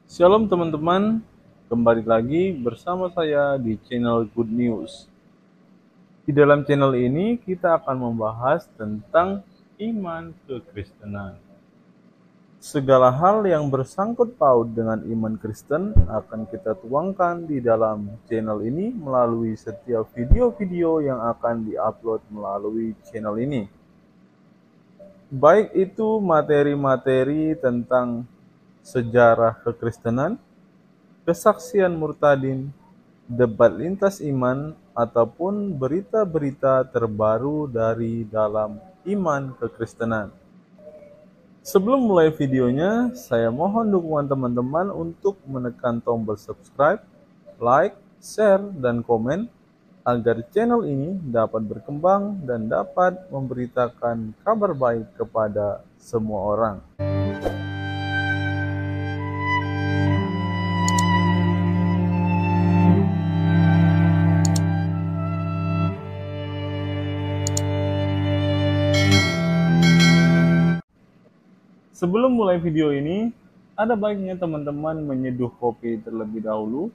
Shalom teman-teman, kembali lagi bersama saya di channel Good News. Di dalam channel ini kita akan membahas tentang iman kekristenan. Segala hal yang bersangkut paut dengan iman Kristen akan kita tuangkan di dalam channel ini melalui setiap video-video yang akan diupload melalui channel ini. Baik itu materi-materi tentang sejarah kekristenan, kesaksian murtadin, debat lintas iman, ataupun berita-berita terbaru dari dalam iman kekristenan. Sebelum mulai videonya, saya mohon dukungan teman-teman untuk menekan tombol subscribe, like, share, dan komen agar channel ini dapat berkembang dan dapat memberitakan kabar baik kepada semua orang. Sebelum mulai video ini, ada baiknya teman-teman menyeduh kopi terlebih dahulu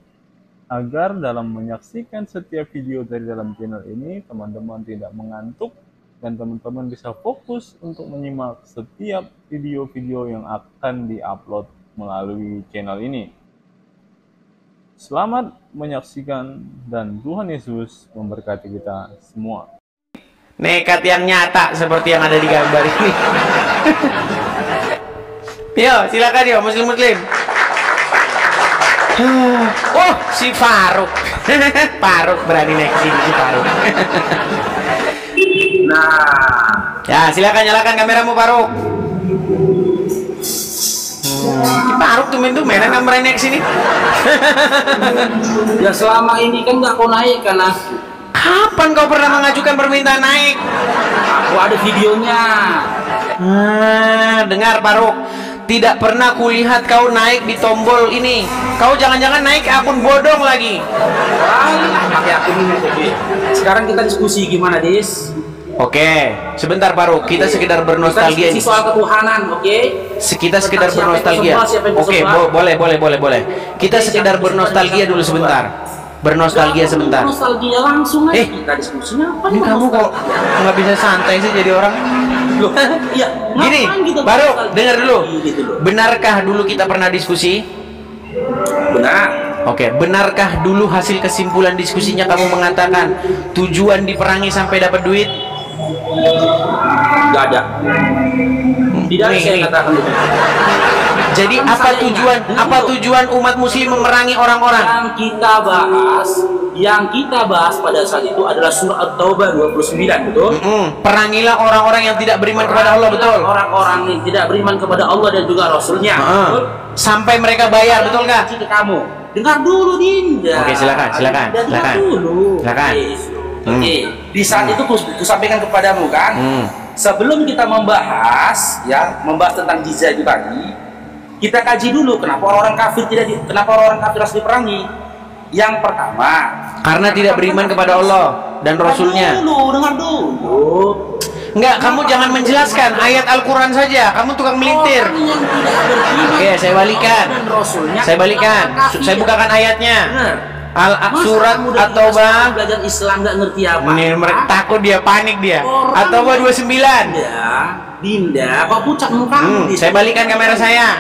agar dalam menyaksikan setiap video dari dalam channel ini, teman-teman tidak mengantuk dan teman-teman bisa fokus untuk menyimak setiap video-video yang akan diupload melalui channel ini. Selamat menyaksikan dan Tuhan Yesus memberkati kita semua. Nekat yang nyata seperti yang ada di gambar ini. Yo, silakan yo, muslim. Oh, si Faruk. Faruk berani naik sini si Faruk. Nah, ya silakan nyalakan kameramu Faruk. Si Faruk tumen-tumenan nggak berani naik sini. Ya selama ini kan nggak kau naik kan aku. Kapan kau pernah mengajukan permintaan naik? Aku ada videonya. Dengar Faruk, tidak pernah kulihat kau naik di tombol ini. Kau jangan-jangan naik akun bodong lagi. Pakai akun ini. Oke. Sekarang kita diskusi gimana, Dis? Oke, sebentar Faruk, kita sekedar bernostalgia ini. ini. Soal ketuhanan, oke? Kita sekedar bernostalgia. Oke, boleh. Kita sekedar bernostalgia dulu sebentar. Bernostalgia sebentar. Nostalgia langsung aja. Kita diskusinya apa? Ini kamu kok nggak bisa santai sih jadi orang? Loh, iya. Gini, baru dengar dulu. Benarkah dulu kita pernah diskusi? Benar. Oke, benarkah dulu hasil kesimpulan diskusinya kamu mengatakan tujuan diperangi sampai dapat duit? Gak ada. Tidak ada saya katakan itu. Jadi apa tujuan umat muslim memerangi orang-orang? Yang kita bahas pada saat itu adalah surah At-Taubah 29, betul? Perangilah orang-orang yang tidak beriman kepada Allah, betul? Orang-orang yang tidak beriman kepada Allah dan juga Rasulnya, betul? Sampai mereka bayar, betul nggak? Kamu dengar dulu, Dinda. Oke, silakan. Oke, di saat itu kusampaikan kepadamu kan, sebelum kita membahas tentang jizya itu tadi, kita kaji dulu kenapa orang kafir harus diperangi. Yang pertama, karena tidak beriman kepada Allah dan Rasulnya. Dengar dulu. Enggak, kamu jangan menjelaskan ayat Al-Quran saja. Kamu tukang melintir. Oke, saya balikan. Saya bukakan ayatnya. Surat At-Taubah. Belajar Islam nggak ngerti apa? Ini takut dia, panik dia. At-Taubah 29. Dinda, kok pucat mukamu? Saya balikan kamera saya.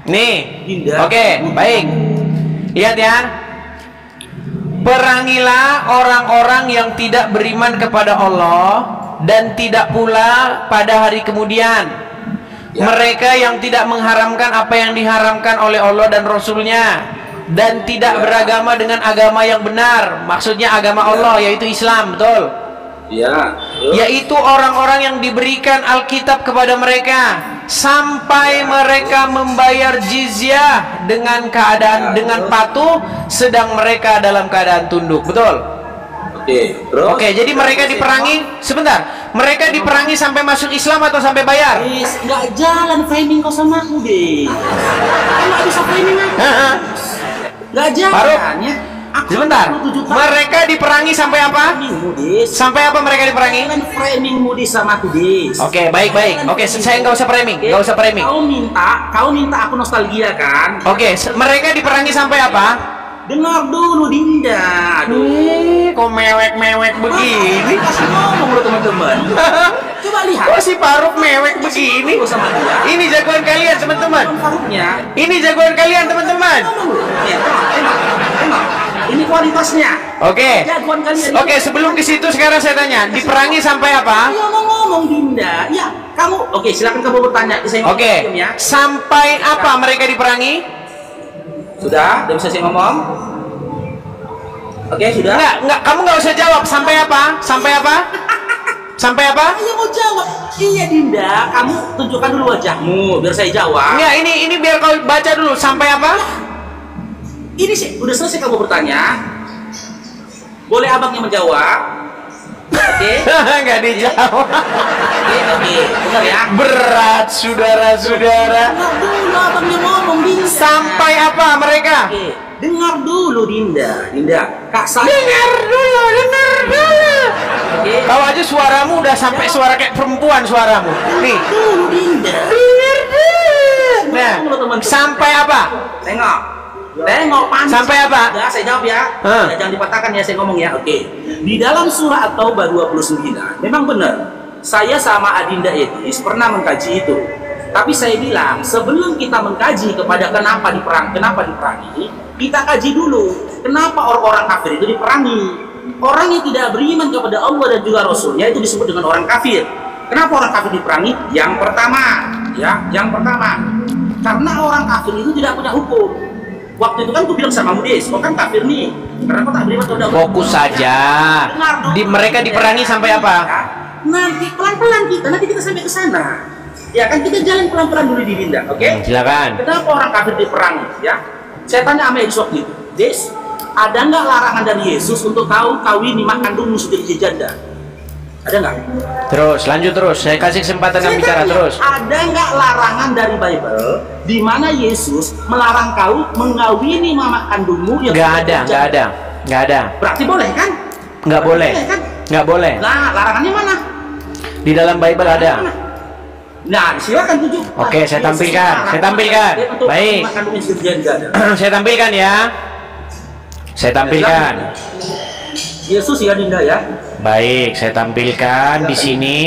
Nih. Dinda. Oke, baik. Lihat ya. Perangilah orang-orang yang tidak beriman kepada Allah dan tidak pula pada hari kemudian. Mereka yang tidak mengharamkan apa yang diharamkan oleh Allah dan Rasulnya, dan tidak beragama dengan agama yang benar. Maksudnya agama Allah, yaitu Islam, betul? Yaitu orang-orang yang diberikan Alkitab kepada mereka sampai mereka membayar jizyah dengan patuh, sedang mereka dalam keadaan tunduk, betul? Oke, jadi mereka diperangi. Sebentar, mereka diperangi sampai masuk Islam atau sampai bayar? Nggak jalan framing kau sama aku deh. Nggak bisa framing aku. Nggak jalan ya. Aku Sebentar. Mereka diperangi sampai apa? Sampai apa mereka diperangi? Framing Mudi sama aku, Dis. Oke, baik. Oke, saya nggak usah framing, nggak usah framing. Kau minta aku nostalgia kan? Oke, mereka diperangi sampai apa? Dengar dulu, Dinda. Kok mewek-mewek begini? Kasih ngomong lo teman-teman. Coba lihat. Kok si Faruk mewek begini? Ini jagoan kalian, teman-teman. Ini jagoan kalian, teman-teman. Tengok. Ini kualitasnya. Oke. Jagoan kalian. Oke, sebelum ke situ sekarang saya tanya, diperangi sampai apa? Ayo ngomong, Dinda. Ya, kamu. Oke, silakan kamu bertanya. Oke. Sampai apa mereka diperangi? Sudah bisa saya ngomong? Oke, sudah. Enggak, kamu nggak usah jawab. Sampai apa? Sampai apa? Sampai apa? Ayo mau jawab. Iya, Dinda, kamu tunjukkan dulu wajahmu biar saya jawab. Enggak, ini biar kau baca dulu. Sampai apa? Ini sih udah selesai kamu bertanya. Boleh abangnya menjawab? Oke. Nggak dijawab. Oke, benar ya. Berat, saudara-saudara. Dengar dulu abangnya ngomong, Dinda. Sampai apa mereka? Oke, dengar dulu, Dinda. Kak saya. Dengar dulu. Oke. Kau aja suaramu udah sampai suara kayak perempuan suaramu. Nih. Dulu, Dinda. Nah, sampai apa? Tengok, panas. Sampai apa? Ya, saya jawab ya. Ya, jangan dipatahkan ya, saya ngomong ya. Oke. Di dalam surah At-Taubah 29, memang benar. Saya sama Adinda Edis pernah mengkaji itu. Tapi saya bilang, sebelum kita mengkaji kepada kenapa diperangi, kita kaji dulu kenapa orang-orang kafir itu diperangi. Orang yang tidak beriman kepada Allah dan juga Rasulnya itu disebut dengan orang kafir. Kenapa orang kafir diperangi? Yang pertama, karena orang kafir itu tidak punya hukum. Waktu itu kan aku bilang sama Mudis, kau kan kafir nih, karena kau tak beriman kepada Allah. Fokus saja. Mereka diperangi sampai apa? Nanti pelan-pelan nanti kita sampai ke sana. Ya kan, kita jalan pelan-pelan dulu di Dinda, oke? Silakan. Kenapa orang kafir diperangi? Ya, saya tanya sama Yesus waktu itu, Des, ada nggak larangan dari Yesus untuk kau kawini mak kandungmu sebagai janda? Ada nggak? Terus, lanjut terus. Saya kasih kesempatan kamu bicara terus. Ada nggak larangan dari Bible di mana Yesus melarang kau mengawini mama kandungmu yang nggak ada. Berarti boleh kan? Nggak boleh. Nggak boleh. Nah, larangannya mana? Di dalam Bible ada. Nah, silakan tunjuk. Oke, saya tampilkan. Baik. Saya tampilkan ya. Saya tampilkan. Yesus ya, Dinda ya. Baik, saya tampilkan di sini.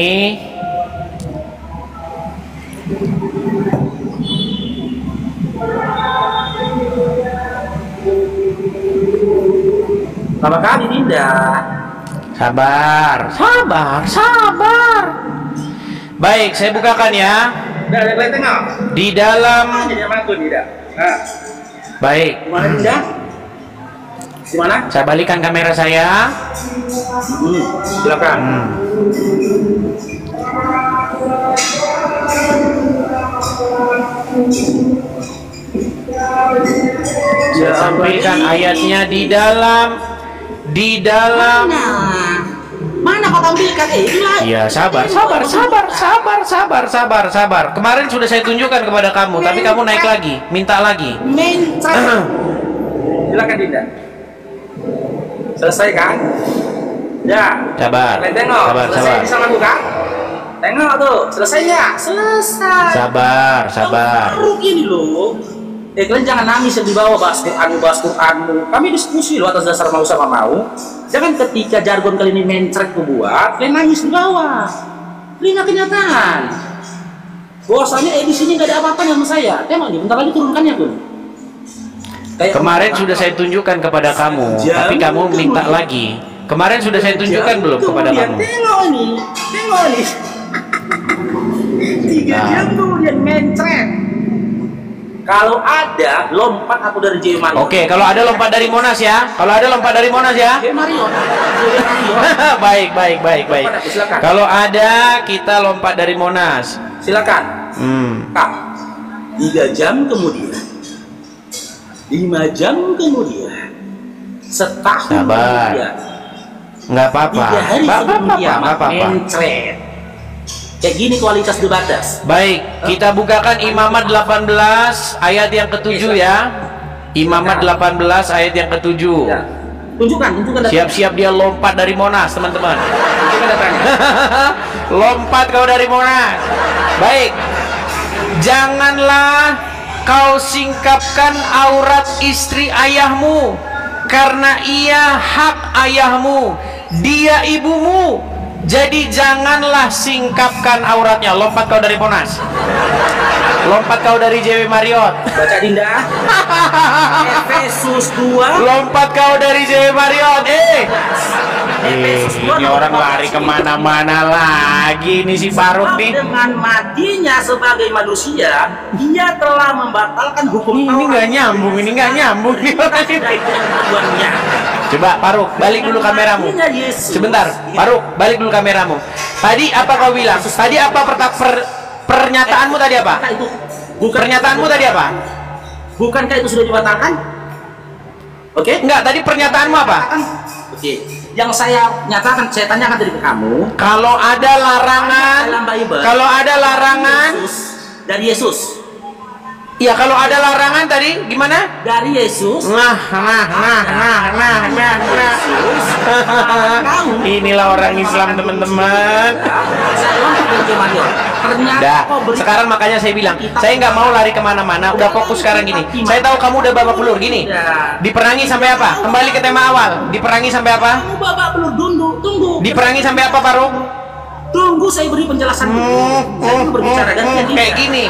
Sama kali, Dinda. Sabar. Baik, saya bukakan ya. Tengok. Di dalam. Nah. Baik. Mana, Dinda? Di mana? Saya balikan kamera saya. Silakan. Saya tampilkan ayatnya di dalam. Mana kau tampilkan? Iya, sabar. Kemarin sudah saya tunjukkan kepada kamu, tapi kamu naik lagi, minta lagi. Silakan, Dinda. Selesai kan? Ya. Sabar. Tengok. Selesai bisa lakukan? Tengok tuh, selesai ya? Selesai. Sabar. Ini loh. Kalian jangan nangis yang dibawa bahas Qur'anmu. Kami diskusi loh atas dasar mau sama mau. Jangan ketika jargon kali ini mencret buat, kalian nangis di bawah. Ini nggak kenyataan. Bahwasanya di sini nggak ada apa-apa sama saya. Tengok nih, bentar lagi turunkannya tuh. Kemarin sudah saya tunjukkan kepada kamu, tapi kamu minta lagi. Kemarin sudah saya tunjukkan belum kepada kamu? Tengok nih. 3 jam kemudian mencret. Kalau ada lompat aku dari Jerman. Oke, kalau ada lompat dari Monas ya. Mario. Baik. Kalau ada kita lompat dari Monas. Silakan. Kak. 3 jam kemudian. 5 jam kemudian. Setahun kemudian. Nggak apa-apa. 3 hari kemudian. Mencret. Kayak gini kualitas debatas. Baik, kita bukakan Imamat 18 ayat yang ke-7 ya. Imamat 18 ayat yang ke-7. Tunjukkan datanya. Siap-siap dia lompat dari Monas, teman-teman. Tunjukkan datanya. Lompat kau dari Monas. Baik. Janganlah kau singkapkan aurat istri ayahmu, karena ia hak ayahmu, dia ibumu. Jadi janganlah singkapkan auratnya. Lompat kau dari Monas. Lompat kau dari JW Marriott. Baca Dinda. Efesus 2. Lompat kau dari JW Marriott. Ini orang lari kemana-mana lagi. Ini si Faruk nih. Dengan matinya sebagai manusia, dia telah membatalkan hukum Ini nggak nyambung. Ini nggak nyambung nih orang ini. Coba Faruk, balik dulu kameramu. Sebentar, Faruk, balik dulu kameramu. Tadi apa kau bilang? Tadi apa pernyataanmu tadi apa? Pernyataanmu tadi apa? Bukankah itu sudah dibatalkan? Oke? Enggak, tadi pernyataanmu apa? Oke. Yang saya nyatakan, saya tanyakan tadi ke kamu. Kalau ada larangan, dalam Bible, kalau ada larangan dari Yesus. Iya, kalau ada larangan tadi gimana? Dari Yesus. Nah. Inilah orang Islam, teman-teman. Udah, sekarang makanya saya bilang, saya nggak mau lari kemana-mana. Udah fokus sekarang gini. Saya tahu kamu udah babak belur gini. Diperangi sampai apa? Kembali ke tema awal. Diperangi sampai apa? Kamu babak belur, tunggu. Diperangi sampai apa, Faruk? Tunggu, saya beri penjelasan dulu. Saya dulu berbicara kayak gini.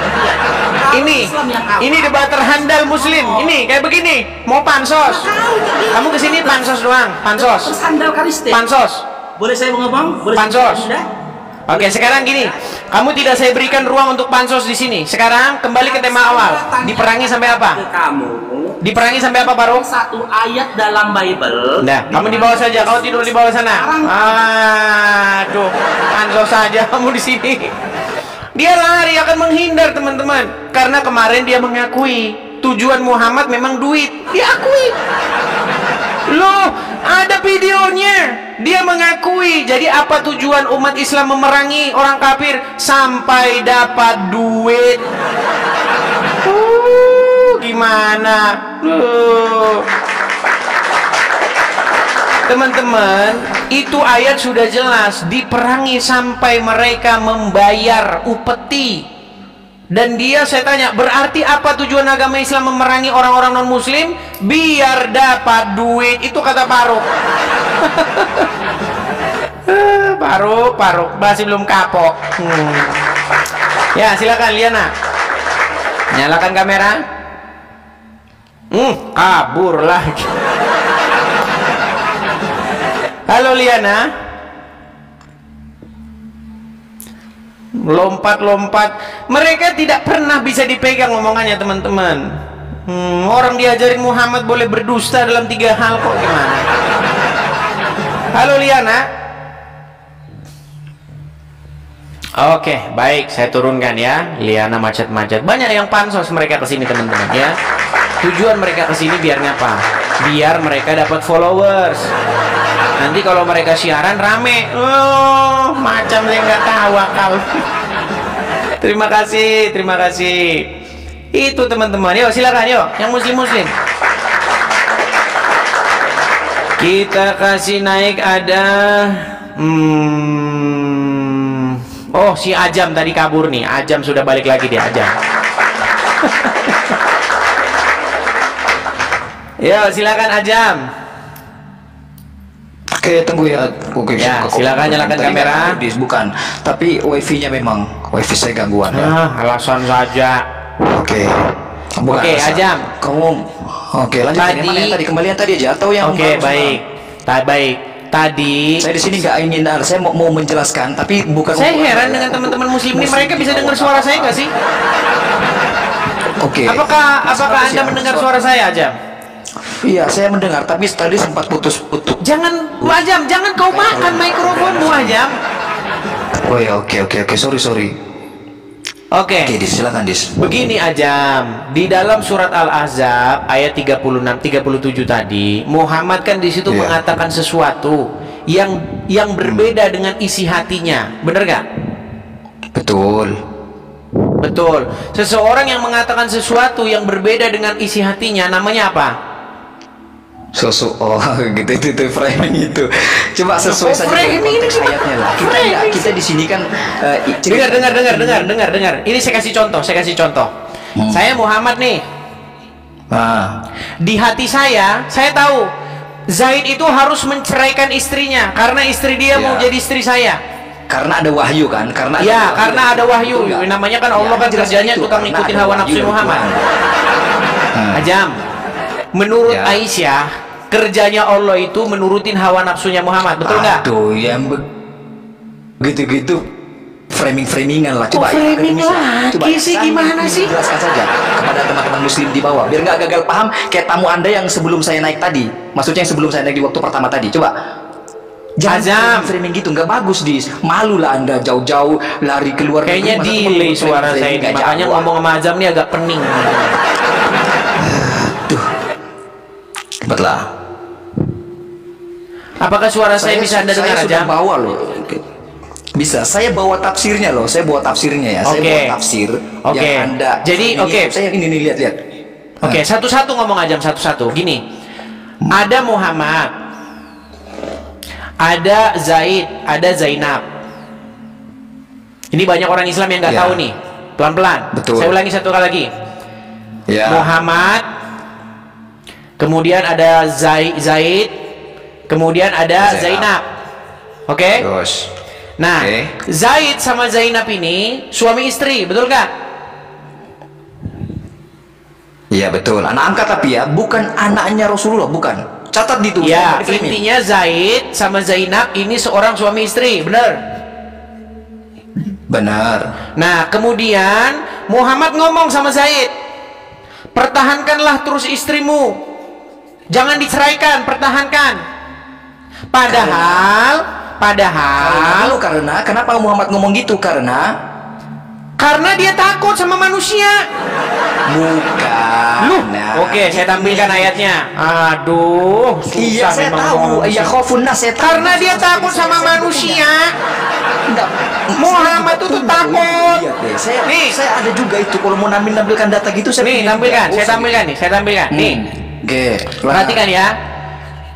Ini debat terhandal Muslim. Ini kayak begini. Mau pansos? Kamu kesini pansos doang. Pansos. Pansos. Boleh saya ngomong? Boleh pansos. Oke, sekarang gini. Kamu tidak saya berikan ruang untuk pansos di sini. Sekarang kembali ke tema awal. Diperangi sampai apa? Diperangi sampai apa, Faruk? Satu ayat dalam Bible. Nah, kamu di bawah saja. Kau tidur di bawah sana. Aduh, pansos saja kamu di sini. Dia lari akan menghindar, teman-teman. Karena kemarin dia mengakui tujuan Muhammad memang duit. Dia akui. Loh, ada videonya. Dia mengakui. Jadi apa tujuan umat Islam memerangi orang kafir? Sampai dapat duit. Gimana? Teman-teman, itu ayat sudah jelas. Diperangi sampai mereka membayar upeti. Dan dia, saya tanya, berarti apa tujuan agama Islam memerangi orang-orang non-muslim? Biar dapat duit. Itu kata Faruk. Faruk masih belum kapok. Ya, silakan Liana. Nyalakan kamera. Kabur lagi. Halo Liana. Lompat-lompat. Mereka tidak pernah bisa dipegang omongannya, teman-teman. Orang diajarin Muhammad boleh berdusta dalam 3 hal kok, gimana? Halo Liana. Oke, baik, saya turunkan ya. Liana macet-macet. Banyak yang pansos mereka kesini, teman-teman ya. Tujuan mereka kesini biar ngapa? Biar mereka dapat followers. Nanti kalau mereka siaran rame. Macam saya nggak tahu akal. Terima kasih. Itu teman-teman. Yuk silakan yuk. Yang muslim. Kita kasih naik ada. Oh, si Ajam tadi kabur nih. Ajam sudah balik lagi dia, Ajam. Ya, silakan Ajam. Oke, tunggu ya. Oke, ya, silakan nyalakan kamera. Bukan, tapi wifi-nya memang wifi saya gangguan ya. Alasan saja. Oke. Oke, Ajam. Kamu oke, lanjut. Mana yang tadi kembalian tadi aja atau yang Oke, baik. Baik. Tadi saya di sini nggak ingin, saya mau menjelaskan, tapi bukan. Saya heran dengan teman-teman muslim ini, mereka bisa dengar suara saya nggak sih? Oke. Apakah Anda mendengar suara saya, Ajam? Iya, saya mendengar, tapi tadi sempat putus-putus. Jangan, Ajam, jangan kau makan mikrofonmu, Ajam. Oh ya, oke, sorry. Oke, silakan Dis. Begini Ajam, di dalam surat Al-Ahzab ayat 36-37 tadi, Muhammad kan di situ mengatakan sesuatu yang berbeda dengan isi hatinya, bener gak? Betul. Seseorang yang mengatakan sesuatu yang berbeda dengan isi hatinya, namanya apa? Sosok gitu itu framing itu. Coba sesuai saja dengan konteks ayatnya lah. Kita di sini kan dengar. Ini saya kasih contoh. Saya Muhammad nih. Di hati saya tahu Zaid itu harus menceraikan istrinya karena istri dia mau jadi istri saya. Karena ada wahyu kan? Karena ada wahyu. Namanya kan Allah kan kerjanya tukang ngikutin hawa nafsu Muhammad. Ajam. Menurut Aisyah, kerjanya Allah itu menurutin hawa nafsunya Muhammad, betul nggak? Aduh, yang begitu-gitu framing-framingan lah. Coba gimana sih? Jelaskan saja kepada teman-teman muslim di bawah, biar nggak gagal paham kayak tamu Anda yang sebelum saya naik tadi. Maksudnya yang sebelum saya naik di waktu pertama tadi. Coba. Jangan framing gitu, nggak bagus malu lah Anda jauh-jauh lari keluar. Kayaknya delay suara saya ini, makanya ngomong sama Azam nih agak pening. Cepatlah. Apakah suara saya bisa Anda dengar aja? Saya bawa loh. Bisa, saya bawa tafsirnya loh. Saya bawa tafsirnya ya. Saya bawa tafsir yang Anda. Jadi saya ini lihat. Satu-satu ngomong aja satu-satu. Gini. Ada Muhammad. Ada Zaid, ada Zainab. Ini banyak orang Islam yang nggak tahu nih. Pelan-pelan. Betul. Saya ulangi satu kali lagi. Ya. Muhammad. Kemudian ada Zaid, kemudian ada Zainab. Oke? Nah, Zaid sama Zainab ini suami istri, betul nggak? Iya betul. Anak angkat tapi ya, bukan anaknya Rasulullah, bukan. Catat di tuh. Ya, intinya Zaid sama Zainab ini seorang suami istri, benar? Benar. Nah, kemudian Muhammad ngomong sama Zaid, pertahankanlah terus istrimu. Jangan diceraikan, pertahankan. Padahal karena kenapa Muhammad ngomong gitu? Karena dia takut sama manusia. Bukan. Oke, saya tampilkan ayatnya. Aduh, susah saya memang tahu. ngomong. Khofun nas, saya tahu. Karena dia takut sama manusia. Muhammad itu takut. Nih, saya ada juga itu kalau mau nampilkan data gitu saya tampilkan. Saya tampilkan. Nih. Oke, perhatikan ya.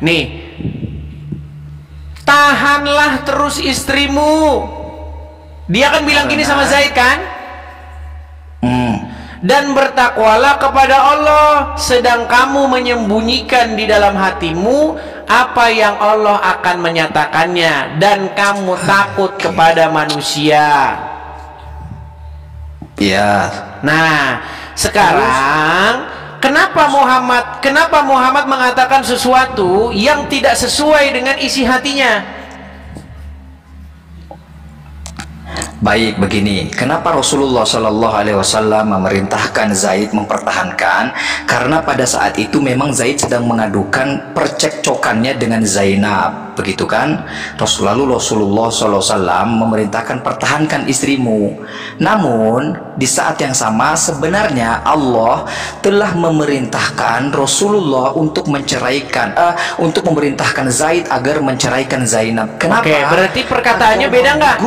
Nih. Tahanlah terus istrimu. Dia kan bilang gini sama Zaid kan? Dan bertakwalah kepada Allah, sedang kamu menyembunyikan di dalam hatimu apa yang Allah akan menyatakannya, dan kamu takut kepada manusia. Ya. Nah, sekarang kenapa Muhammad mengatakan sesuatu yang tidak sesuai dengan isi hatinya? Baik, begini. Kenapa Rasulullah Shallallahu Alaihi Wasallam memerintahkan Zaid mempertahankan? Karena pada saat itu memang Zaid sedang mengadukan percekcokannya dengan Zainab, begitu kan? Lalu Rasulullah Shallallahu Alaihi Wasallam memerintahkan pertahankan istrimu. Namun di saat yang sama sebenarnya Allah telah memerintahkan Rasulullah untuk memerintahkan Zaid agar menceraikan Zainab. Kenapa? Oke, berarti perkataannya beda nggak?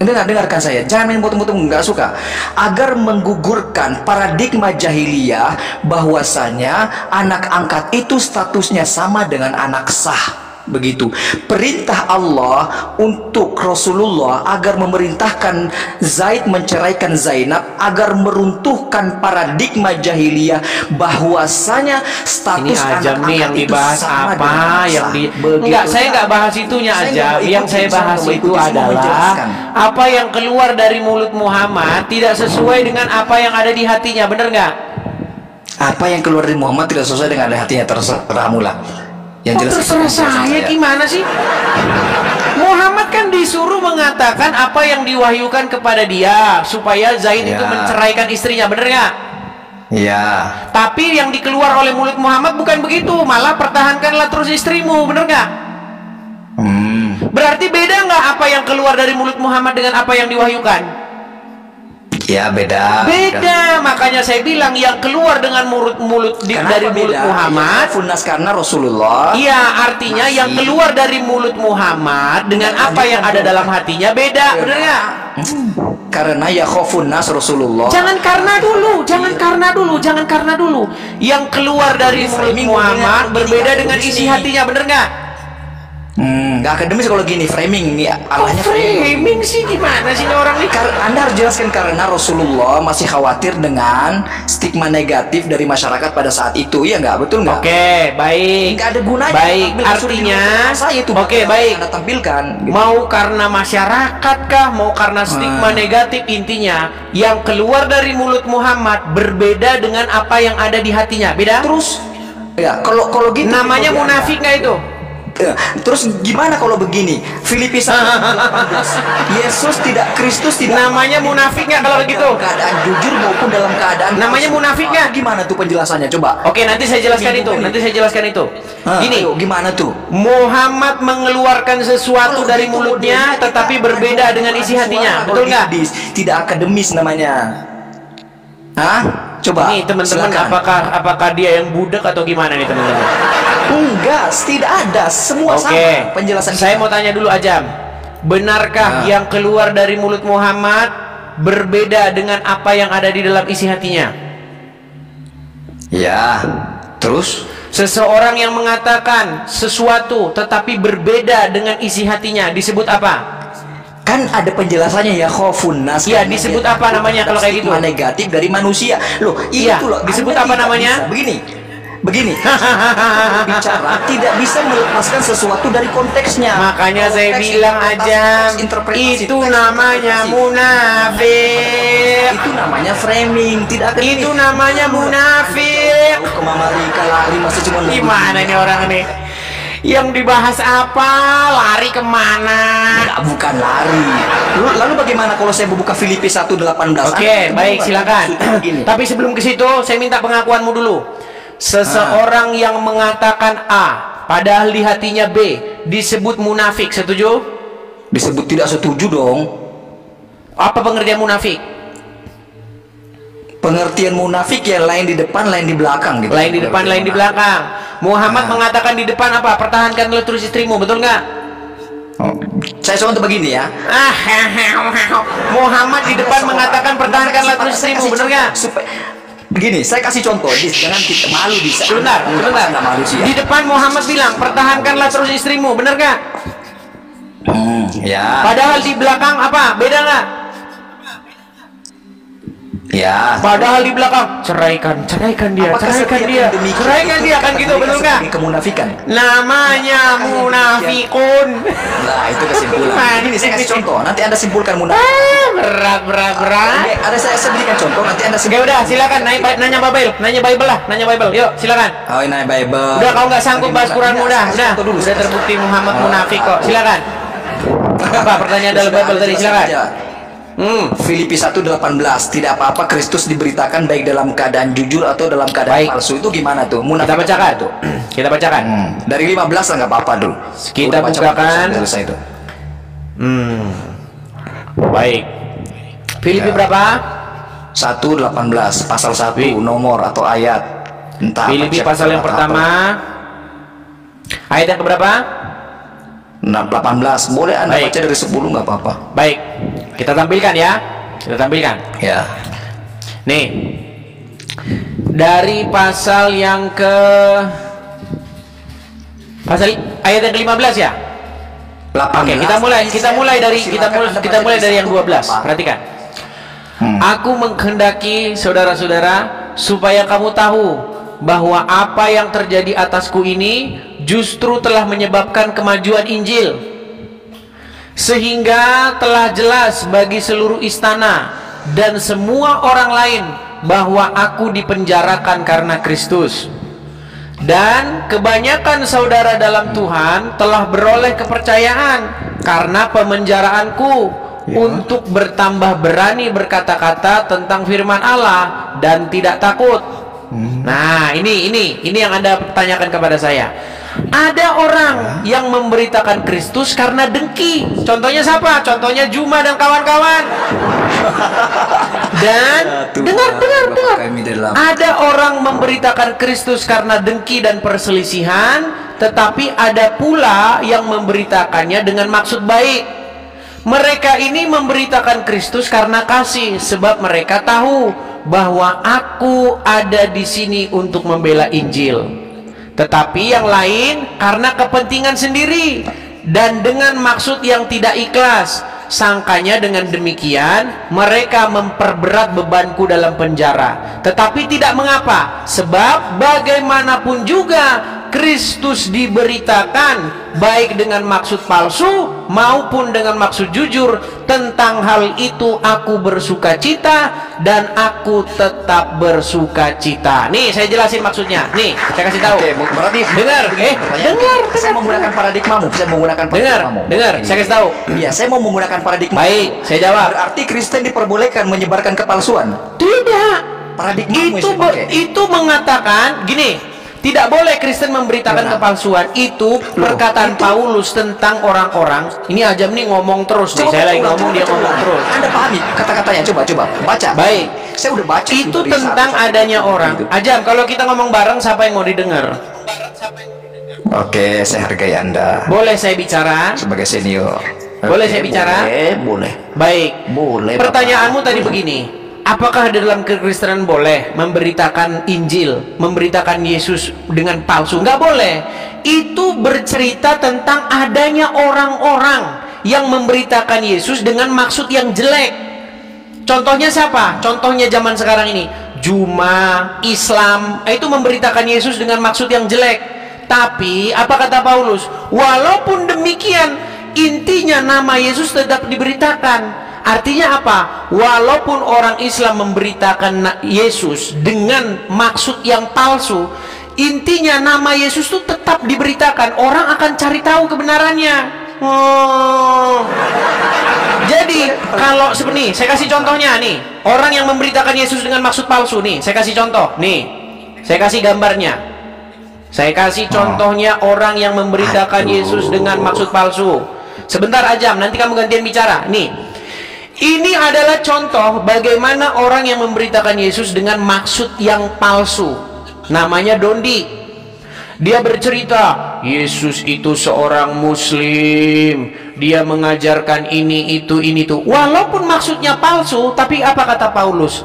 Dengarkan saya, jangan main potong-potong, nggak suka. Agar menggugurkan paradigma jahiliyah bahwasanya anak angkat itu statusnya sama dengan anak sah. Begitu perintah Allah untuk Rasulullah agar memerintahkan Zaid menceraikan Zainab agar meruntuhkan paradigma jahiliyah bahwasanya status anak angkat yang itu dibahas sama apa yang di enggak, saya nggak bahas itunya aja. Yang saya bahas itu adalah apa yang keluar dari mulut Muhammad tidak sesuai dengan apa yang ada di hatinya, bener nggak? Apa yang keluar dari Muhammad tidak sesuai dengan hatinya, terserah mula. Yang jelas terserah saya gimana sih? Muhammad kan disuruh mengatakan apa yang diwahyukan kepada dia supaya Zaid itu menceraikan istrinya, bener nggak? Iya. Tapi yang dikeluar oleh mulut Muhammad bukan begitu, malah pertahankanlah terus istrimu, bener nggak? Berarti beda nggak apa yang keluar dari mulut Muhammad dengan apa yang diwahyukan? Ya beda. Makanya saya bilang yang keluar dengan dari mulut Muhammad. Karena Rasulullah. Iya, artinya yang keluar dari mulut Muhammad dengan apa yang ada dalam hatinya beda, bener nggak? karena yakhafun nas Rasulullah. Jangan karena dulu. Yang keluar dari mulut Muhammad berbeda dengan isi hatinya, bener nggak? Nggak akademis kalau gini framing nih alahnya. Framing sih gimana sih ini orang nih? Anda harus jelaskan karena Rasulullah masih khawatir dengan stigma negatif dari masyarakat pada saat itu, ya nggak, betul nggak? Oke, baik. Nggak ada gunanya. Baik, artinya saya itu. Oke, baik. Anda tampilkan. Gitu. Mau karena masyarakat kah, mau karena stigma negatif, intinya yang keluar dari mulut Muhammad berbeda dengan apa yang ada di hatinya. Beda? Terus, ya kalau gitu. Namanya munafik nggak itu? Terus gimana kalau begini? Filipi 1:18. Yesus tidak, Kristus tidak. Namanya munafik nggak kalau gitu? Dalam keadaan jujur maupun dalam keadaan. Namanya munafik nggak? Gimana tuh penjelasannya? Coba. Oke, nanti saya jelaskan itu. Gini, ayo, gimana tuh? Muhammad mengeluarkan sesuatu dari mulutnya, tetapi berbeda dengan isi hatinya. Betul nggak? Tidak akademis namanya. Hah? Coba. Nih teman-teman, apakah dia yang budak atau gimana nih teman-teman? Enggak, tidak ada. Semua sama penjelasan saya mau tanya dulu Ajam. Benarkah yang keluar dari mulut Muhammad berbeda dengan apa yang ada di dalam isi hatinya? Ya. Terus? Seseorang yang mengatakan sesuatu tetapi berbeda dengan isi hatinya disebut apa? Kan ada penjelasannya ya, khofun nas. Iya, disebut apa namanya kalau kayak gitu? Negatif dari manusia. Loh, iya, itu loh. Disebut apa namanya? Begini. Bicara tidak bisa melepaskan sesuatu dari konteksnya. Makanya saya bilang aja, itu namanya munafik. Itu namanya framing, tidak akademis. Itu namanya munafik. Kemamari lari masih cuma. Gimana nih orang nih? Yang dibahas apa? Lari kemana? Enggak, bukan lari. Lalu bagaimana kalau saya membuka Filipi 1:18? Oke, baik, silakan. Tapi sebelum ke situ, saya minta pengakuanmu dulu. Seseorang yang mengatakan A, padahal di hatinya B, disebut munafik. Setuju? Disebut tidak setuju dong. Apa pengertian munafik? Pengertian munafik ya lain di depan, lain di belakang gitu. Lain di depan, lain di belakang. Muhammad mengatakan di depan apa? Pertahankanlah terus istrimu, betul nggak? Saya contoh begini ya. Muhammad di depan mengatakan pertahankanlah terus istrimu, betul nggak? Begini, saya kasih contoh, jangan kita malu di sebentar. Di depan Muhammad bilang pertahankanlah terus istrimu, benar nggak? Ya. Padahal di belakang apa? Beda nggak? Ya. Padahal di belakang ceraikan dia kan gitu, betul nggak? Kemunafikan. Namanya munafikun. Nah, itu kesimpulan. Ini saya kasih contoh, nanti Anda simpulkan munafik. Berat. Ada saya berikan contoh, nanti Anda simpulkan. Oke, udah, silakan nanya Bible. Yuk, silakan. Oh, nanya Bible. Udah, kau nggak sanggup bahas Quran udah terbukti Muhammad munafik kok. Silakan. Apa pertanyaan dalam Bible tadi? Silakan. Filipi 1:18, tidak apa-apa Kristus diberitakan baik dalam keadaan jujur atau dalam keadaan palsu. Itu gimana tuh? Kita bacakan tuh. Kita bacakan. Dari 15 lah, nggak apa-apa dulu. Kita bukakan. Selesai itu. Baik. Filipi berapa? 1:18, pasal 1 nomor atau ayat. Entah. Filipi pasal yang pertama. Ayat yang keberapa? 18. Boleh Anda baca dari 10, nggak apa-apa. Baik. Kita tampilkan ya. Ya. Nih. Dari pasal yang ayat yang ke-15 ya? 18. Oke, kita mulai dari yang 12. Perhatikan. Aku menghendaki saudara-saudara supaya kamu tahu bahwa apa yang terjadi atasku ini justru telah menyebabkan kemajuan Injil, sehingga telah jelas bagi seluruh istana dan semua orang lain bahwa aku dipenjarakan karena Kristus. Dan kebanyakan saudara dalam Tuhan telah beroleh kepercayaan karena pemenjaraanku, untuk bertambah berani berkata-kata tentang firman Allah dan tidak takut. Nah, ini yang Anda tanyakan kepada saya. Ada orang yang memberitakan Kristus karena dengki. Contohnya siapa? Contohnya Juma dan kawan-kawan. Dan dengar. Ada orang memberitakan Kristus karena dengki dan perselisihan, tetapi ada pula yang memberitakannya dengan maksud baik. Mereka ini memberitakan Kristus karena kasih, sebab mereka tahu bahwa aku ada di sini untuk membela Injil. Tetapi yang lain karena kepentingan sendiri dan dengan maksud yang tidak ikhlas. Sangkanya dengan demikian mereka memperberat bebanku dalam penjara. Tetapi tidak mengapa, sebab bagaimanapun juga Kristus diberitakan, baik dengan maksud palsu maupun dengan maksud jujur. Tentang hal itu aku bersuka cita dan aku tetap bersuka cita. Nih saya jelasin maksudnya. Nih saya kasih tahu. Oke, berarti dengar, dengar. Saya mau menggunakan paradigmamu. Saya mau menggunakan paradigmamu. Dengar. Saya kasih tahu. Iya, saya mau menggunakan paradigma. Baik, saya jawab. Berarti Kristen diperbolehkan menyebarkan kepalsuan. Tidak. Paradigmamu Itu mengatakan gini. Tidak boleh Kristen memberitakan kepalsuan. Itu perkataan Paulus tentang orang-orang. Ini Ajam nih ngomong terus nih. Saya lagi ngomong, dia ngomong terus. Anda pahami kata-katanya? Coba baca. Baik. Saya udah baca. Itu tentang adanya orang. Ajam, kalau kita ngomong bareng, siapa yang mau didengar? Oke, saya hargai Anda. Boleh saya bicara? Sebagai senior. Boleh saya bicara? Boleh. Baik. Boleh. Pertanyaanmu tadi begini. Apakah dalam kekristenan boleh memberitakan Injil, memberitakan Yesus dengan palsu? Nggak boleh. Itu bercerita tentang adanya orang-orang yang memberitakan Yesus dengan maksud yang jelek. Contohnya siapa? Contohnya zaman sekarang ini. Juma, Islam, itu memberitakan Yesus dengan maksud yang jelek. Tapi, apa kata Paulus? Walaupun demikian, intinya nama Yesus tetap diberitakan. Artinya apa? Walaupun orang Islam memberitakan Yesus dengan maksud yang palsu, intinya nama Yesus itu tetap diberitakan. Orang akan cari tahu kebenarannya. Jadi kalau seperti ini, saya kasih contohnya nih. Orang yang memberitakan Yesus dengan maksud palsu nih, saya kasih contoh. Nih, saya kasih gambarnya. Saya kasih contohnya orang yang memberitakan Yesus dengan maksud palsu. Sebentar Ajam, nanti kamu gantian bicara. Nih. Ini adalah contoh bagaimana orang yang memberitakan Yesus dengan maksud yang palsu. Namanya Dondi. Dia bercerita, Yesus itu seorang Muslim. Dia mengajarkan ini, itu. Walaupun maksudnya palsu, tapi apa kata Paulus?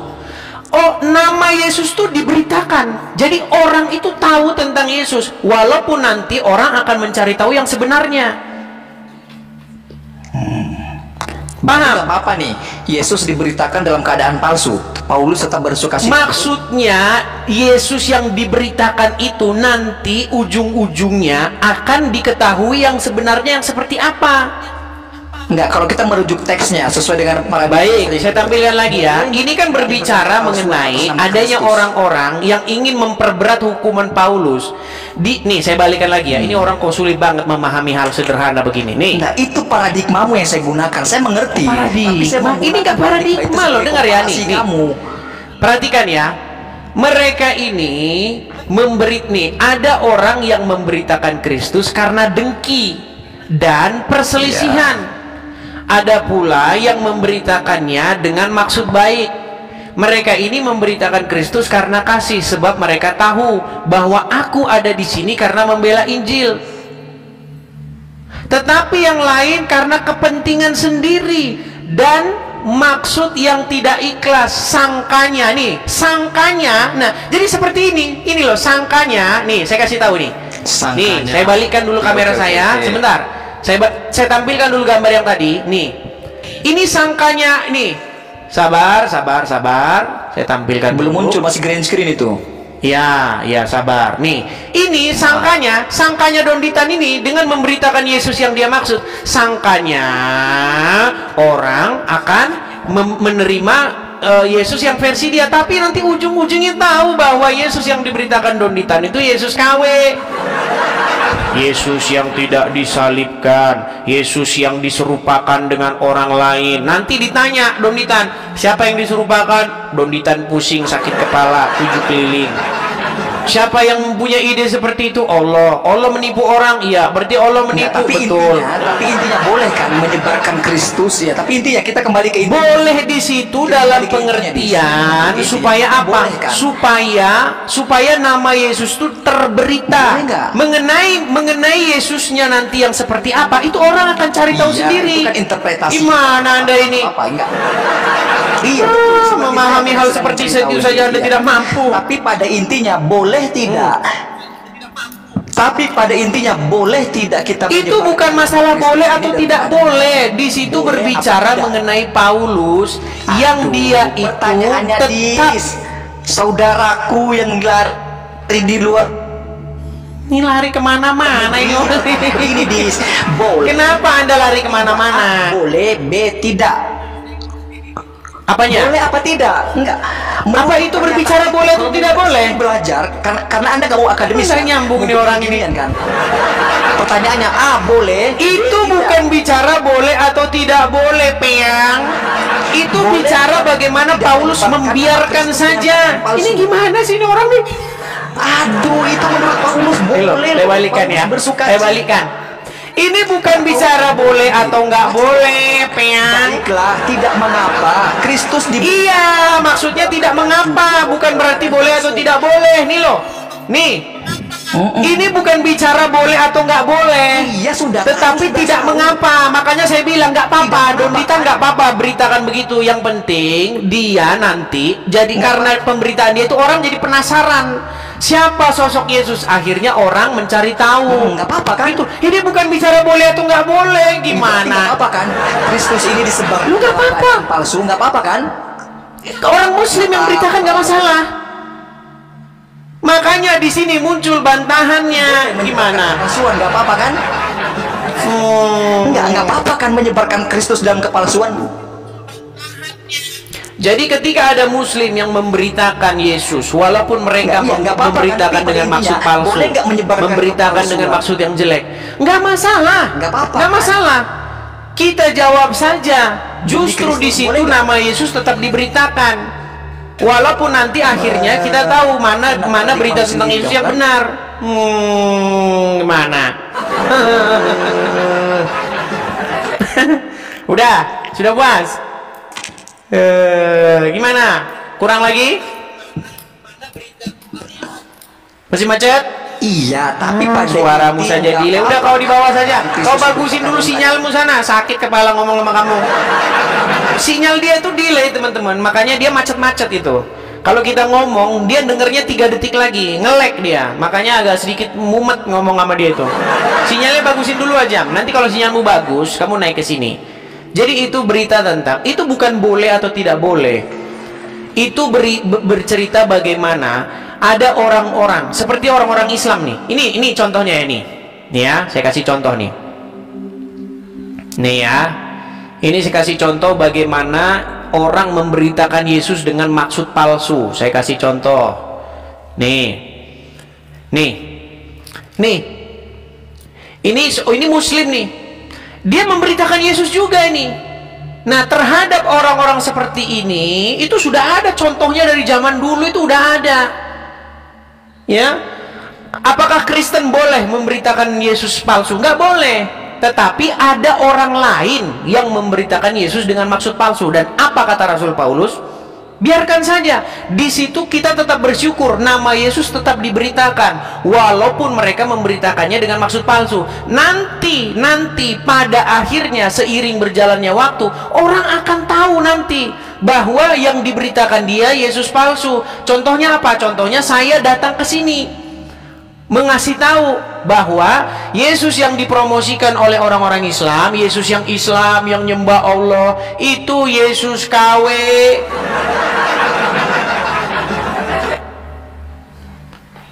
Oh, nama Yesus itu diberitakan. Jadi orang itu tahu tentang Yesus. Walaupun nanti orang akan mencari tahu yang sebenarnya. Paham? Apa nih? Yesus diberitakan dalam keadaan palsu. Paulus tetap bersuka cita. Maksudnya Yesus yang diberitakan itu nanti ujung-ujungnya akan diketahui yang sebenarnya yang seperti apa. Enggak, kalau kita merujuk teksnya sesuai dengan baik, saya tampilkan lagi ya. Ini kan berbicara mengenai adanya orang-orang yang ingin memperberat hukuman Paulus. Nih, saya balikan lagi ya. Ini orang kok sulit banget memahami hal sederhana begini. Nih. Nah, itu paradigmamu yang saya gunakan. Saya mengerti. Paradigma. Ini enggak paradigma loh, dengar ya nih. Perhatikan ya. Mereka ini ada orang yang memberitakan Kristus karena dengki dan perselisihan. Ada pula yang memberitakannya dengan maksud baik. Mereka ini memberitakan Kristus karena kasih, sebab mereka tahu bahwa aku ada di sini karena membela Injil. Tetapi yang lain karena kepentingan sendiri dan maksud yang tidak ikhlas. Sangkanya nih, sangkanya. Nah, jadi seperti ini loh sangkanya. Nih, saya kasih tahu nih. Nih, saya balikkan dulu kamera saya. Sebentar. Saya tampilkan dulu gambar yang tadi. Nih, ini sangkanya nih. Sabar. Saya tampilkan. Belum muncul, masih green screen itu. Ya, sabar. Nih, ini sangkanya Donditan ini dengan memberitakan Yesus yang dia maksud. Sangkanya orang akan menerima Yesus yang versi dia, tapi nanti ujung-ujungnya tahu bahwa Yesus yang diberitakan Donditan itu Yesus KW. Yesus yang tidak disalibkan, Yesus yang diserupakan dengan orang lain. Nanti ditanya Donditan, siapa yang diserupakan? Donditan pusing, sakit kepala, 7 keliling. Siapa yang mempunyai ide seperti itu? Allah. Allah menipu orang, iya. Berarti Allah menipu, betul. Tapi intinya boleh kan menyebarkan Kristus ya. Tapi intinya kita kembali ke intinya. Boleh di situ dalam pengertian supaya apa? Kan? Supaya nama Yesus itu terberita mengenai Yesusnya nanti yang seperti apa. Itu orang akan cari tahu sendiri. Itu kan interpretasi. Gimana Anda ini? Apa enggak? Iya, betul. Memahami hal seperti itu saja Anda tidak mampu. Tapi pada intinya boleh tidak. Tapi pada intinya boleh tidak kita itu bukan masalah boleh atau tidak boleh. Di situ berbicara mengenai Paulus yang dia itu tetap saudaraku yang lari di luar. Ini lari kemana-mana ini orang ini boleh. Kenapa Anda lari kemana-mana? Boleh, B tidak. Apanya? Boleh apa tidak? Enggak. Apa itu berbicara boleh atau tidak boleh? Belajar karena Anda nggak mau akademis. Saya nyambung nih orang ini kan. Pertanyaannya, boleh. Itu bukan bicara boleh atau tidak boleh, Peang. Itu boleh, bicara bagaimana Paulus membiarkan saja. Ini gimana sih ini orang nih? Aduh, itu menurut Paulus boleh. Saya balikan ya. Saya balikan. Ini bukan bicara boleh atau nggak boleh, Peang. Baiklah, tidak mengapa. Kristus Iya, maksudnya tidak mengapa, bukan berarti boleh atau tidak boleh. Nih loh, nih. Ini bukan bicara boleh atau nggak boleh. Iya sudah. Tetapi tidak mengapa. Makanya saya bilang nggak apa-apa. Dondita nggak apa-apa. Beritakan begitu. Yang penting dia nanti jadi karena pemberitaan dia itu orang jadi penasaran. Siapa sosok Yesus? Akhirnya orang mencari tahu. Nggak apa-apa kan? Itu. Ini bukan bicara boleh atau nggak boleh. Gimana? Nggak apa kan? Kristus ini disebar. Lu nggak apa-apa. Palsu nggak apa-apa kan? Orang Muslim yang beritakan nggak masalah. Makanya di sini muncul bantahannya. Gimana? Palsuan nggak apa-apa kan? Nggak apa-apa kan menyebarkan Kristus dalam kepalsuan. Jadi ketika ada Muslim yang memberitakan Yesus, walaupun mereka memberitakan kan? dengan maksud palsu, memberitakan dengan maksud yang jelek, nggak masalah, nggak masalah. Kita jawab saja. Justru di situ nama Yesus tetap diberitakan, walaupun nanti akhirnya kita tahu mana berita tentang Yesus yang benar. Gimana? Sudah puas? Gimana? Kurang lagi? Masih macet? Iya, tapi pada suaramu saja delay. Udah kau di bawah saja. Kau bagusin dulu sinyalmu sana. Sakit kepala ngomong sama kamu. Sinyal dia itu delay, teman-teman. Makanya dia macet-macet itu. Kalau kita ngomong, dia dengernya 3 detik lagi, nge-lag dia. Makanya agak sedikit mumet ngomong sama dia itu. Sinyalnya bagusin dulu aja. Nanti kalau sinyalmu bagus, kamu naik ke sini. Jadi itu berita tentang, itu bukan boleh atau tidak boleh. Itu bercerita bagaimana ada orang-orang seperti orang-orang Islam nih. Ini contohnya ini. Nih ya, saya kasih contoh nih. Nih ya. Ini saya kasih contoh bagaimana orang memberitakan Yesus dengan maksud palsu. Saya kasih contoh. Nih. Ini Muslim nih. Dia memberitakan Yesus juga ini. Nah, terhadap orang-orang seperti ini, itu sudah ada contohnya dari zaman dulu, itu udah ada. Ya. Apakah Kristen boleh memberitakan Yesus palsu? Nggak boleh. Tetapi ada orang lain yang memberitakan Yesus dengan maksud palsu. Dan apa kata Rasul Paulus? Biarkan saja. Di situ kita tetap bersyukur, nama Yesus tetap diberitakan walaupun mereka memberitakannya dengan maksud palsu. Nanti pada akhirnya seiring berjalannya waktu, orang akan tahu nanti bahwa yang diberitakan dia Yesus palsu. Contohnya apa? Contohnya saya datang ke sini mengasih tahu bahwa Yesus yang dipromosikan oleh orang-orang Islam, Yesus yang Islam yang nyembah Allah, itu Yesus KW.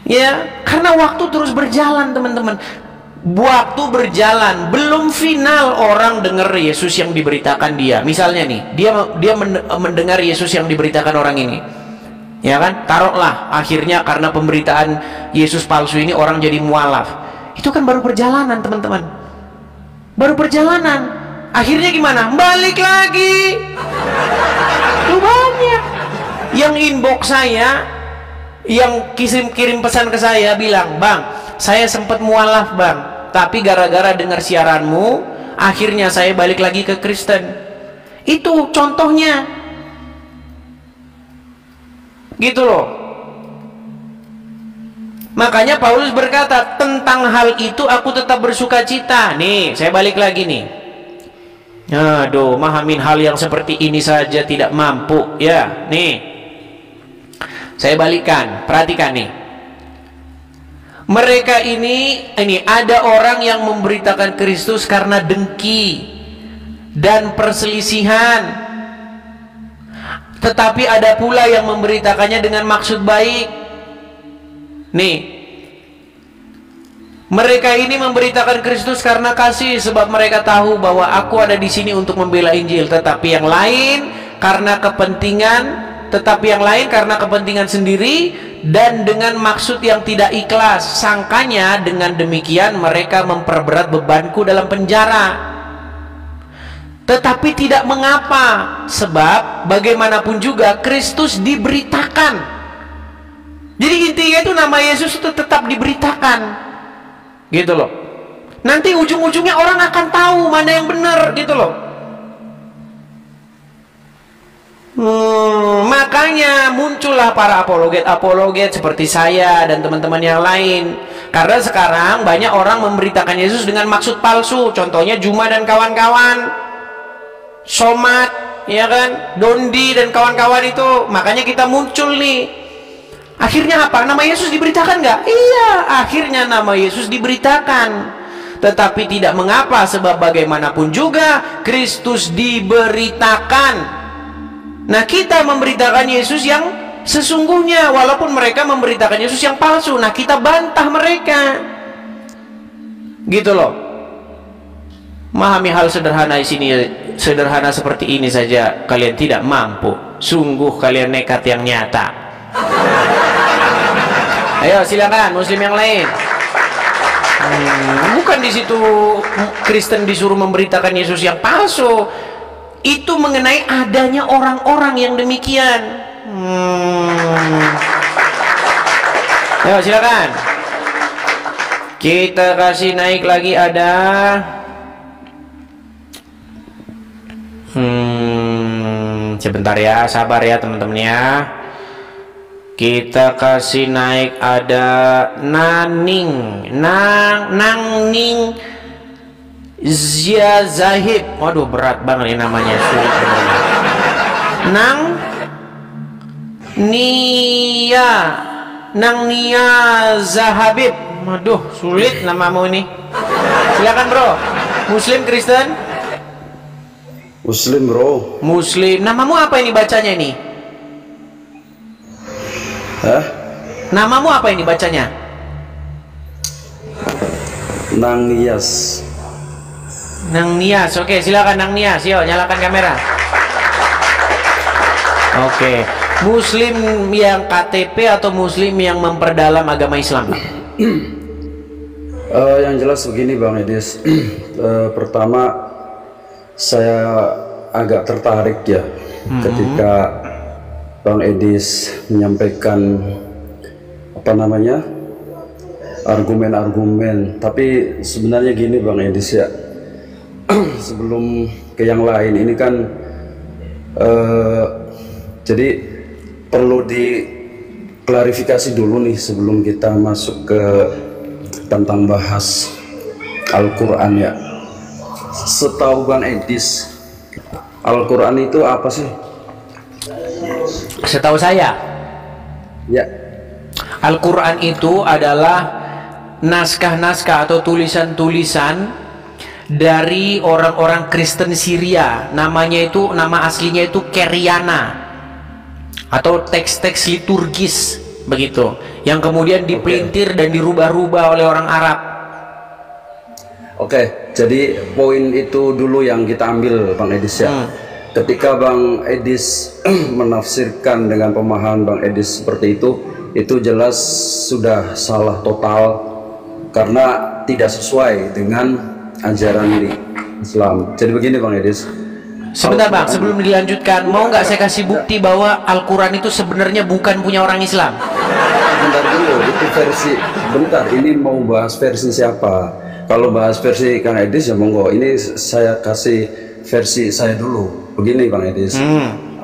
Ya, karena waktu terus berjalan, teman-teman. Waktu berjalan, belum final orang dengar Yesus yang diberitakan dia. Misalnya nih, dia mendengar Yesus yang diberitakan orang ini. Ya kan, taruhlah akhirnya karena pemberitaan Yesus palsu ini orang jadi mualaf. Itu kan baru perjalanan, teman-teman. Baru perjalanan. Akhirnya gimana? Balik lagi. Lu banyak yang inbox saya yang kirim pesan ke saya bilang, "Bang, saya sempat mualaf bang, tapi gara-gara dengar siaranmu akhirnya saya balik lagi ke Kristen." Itu contohnya gitu loh. Makanya Paulus berkata, tentang hal itu aku tetap bersuka cita. Nih saya balik lagi nih, aduh, mahamin hal yang seperti ini saja tidak mampu ya. Nih saya balikkan, perhatikan nih. Mereka ini ada orang yang memberitakan Kristus karena dengki dan perselisihan, tetapi ada pula yang memberitakannya dengan maksud baik. Nih, mereka ini memberitakan Kristus karena kasih, sebab mereka tahu bahwa aku ada di sini untuk membela Injil, tetapi yang lain karena kepentingan sendiri dan dengan maksud yang tidak ikhlas. Sangkanya dengan demikian mereka memperberat bebanku dalam penjara. Tetapi tidak mengapa, sebab bagaimanapun juga Kristus diberitakan. Jadi intinya itu nama Yesus itu tetap diberitakan, gitu loh. Nanti ujung-ujungnya orang akan tahu mana yang benar, gitu loh. Makanya muncullah para apologet seperti saya dan teman-teman yang lain. Karena sekarang banyak orang memberitakan Yesus dengan maksud palsu. Contohnya Juma dan kawan-kawan, Somat, ya kan, Dondi dan kawan-kawan itu. Makanya kita muncul nih. Akhirnya apa? Nama Yesus diberitakan nggak? Iya, akhirnya nama Yesus diberitakan. Tetapi tidak mengapa, sebab bagaimanapun juga Kristus diberitakan. Nah, kita memberitakan Yesus yang sesungguhnya, walaupun mereka memberitakan Yesus yang palsu. Nah, kita bantah mereka, gitu loh. Memahami hal sederhana di sini, sederhana seperti ini saja kalian tidak mampu. Sungguh kalian nekat yang nyata. Ayo silakan Muslim yang lain. Bukan di situ Kristen disuruh memberitakan Yesus yang palsu. Itu mengenai adanya orang-orang yang demikian. Ayo silakan. Kita kasih naik lagi, ada sebentar ya, sabar ya teman-teman ya. Kita kasih naik, ada Nangning Zia Zahib. Waduh, berat banget ini namanya, sulit benar. Nang Nia Zahabib. Waduh, sulit namamu ini. Silakan bro. Muslim, Kristen? Muslim bro. Muslim. Namamu apa ini bacanya ini? Hah? Namamu apa ini bacanya? Nang Nias. Nang Nias. Oke, silakan Nang Nias. Yuk, nyalakan kamera. Oke. Muslim yang KTP atau Muslim yang memperdalam agama Islam? Yang jelas begini Bang Edis. Pertama, saya agak tertarik ya ketika Bang Edis menyampaikan argumen-argumen. Tapi sebenarnya gini Bang Edis ya, sebelum ke yang lain ini kan jadi perlu diklarifikasi dulu nih sebelum kita masuk ke tentang bahas Al-Quran ya. Setahu Bang Edis, Al-Quran itu apa sih? Setahu saya Ya. Al-Quran itu adalah naskah-naskah atau tulisan-tulisan dari orang-orang Kristen Syria. Namanya itu, nama aslinya itu Keriana, atau teks-teks liturgis begitu, yang kemudian dipelintir dan dirubah-rubah oleh orang Arab. Oke, jadi poin itu dulu yang kita ambil Bang Edis ya. Ketika Bang Edis menafsirkan dengan pemahaman Bang Edis seperti itu jelas sudah salah total karena tidak sesuai dengan ajaran Islam. Jadi begini Bang Edis. Sebentar Bang, sebelum dilanjutkan, mau nggak saya kasih bukti bahwa Al-Quran itu sebenarnya bukan punya orang Islam? Bentar dulu, itu versi. Bentar, ini mau bahas versi siapa? Kalau bahas versi Kang Edis ya monggo. Ini saya kasih versi saya dulu. Begini Bang Edis.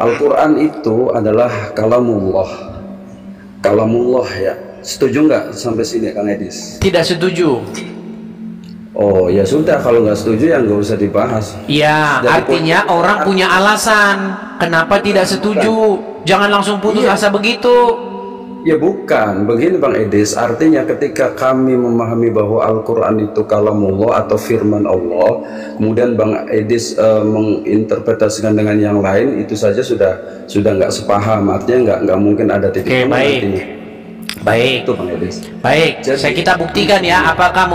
Al-Quran itu adalah kalamullah. Kalamullah ya. Setuju nggak sampai sini Kang Edis? Tidak setuju. Oh ya sudah, kalau nggak setuju ya nggak usah dibahas. Ya, Jadi artinya orang punya alasan kenapa tidak setuju. Jangan langsung putus asa begitu. Ya bukan, begini Bang Edis, artinya ketika kami memahami bahwa Al-Quran itu kalamullah atau firman Allah, kemudian Bang Edis menginterpretasikan dengan yang lain, itu saja sudah nggak sepaham, artinya nggak mungkin ada titik Oke, temu baik. artinya. Baik. Itu Bang Edis. Baik, Jadi- kita buktikan ya apakah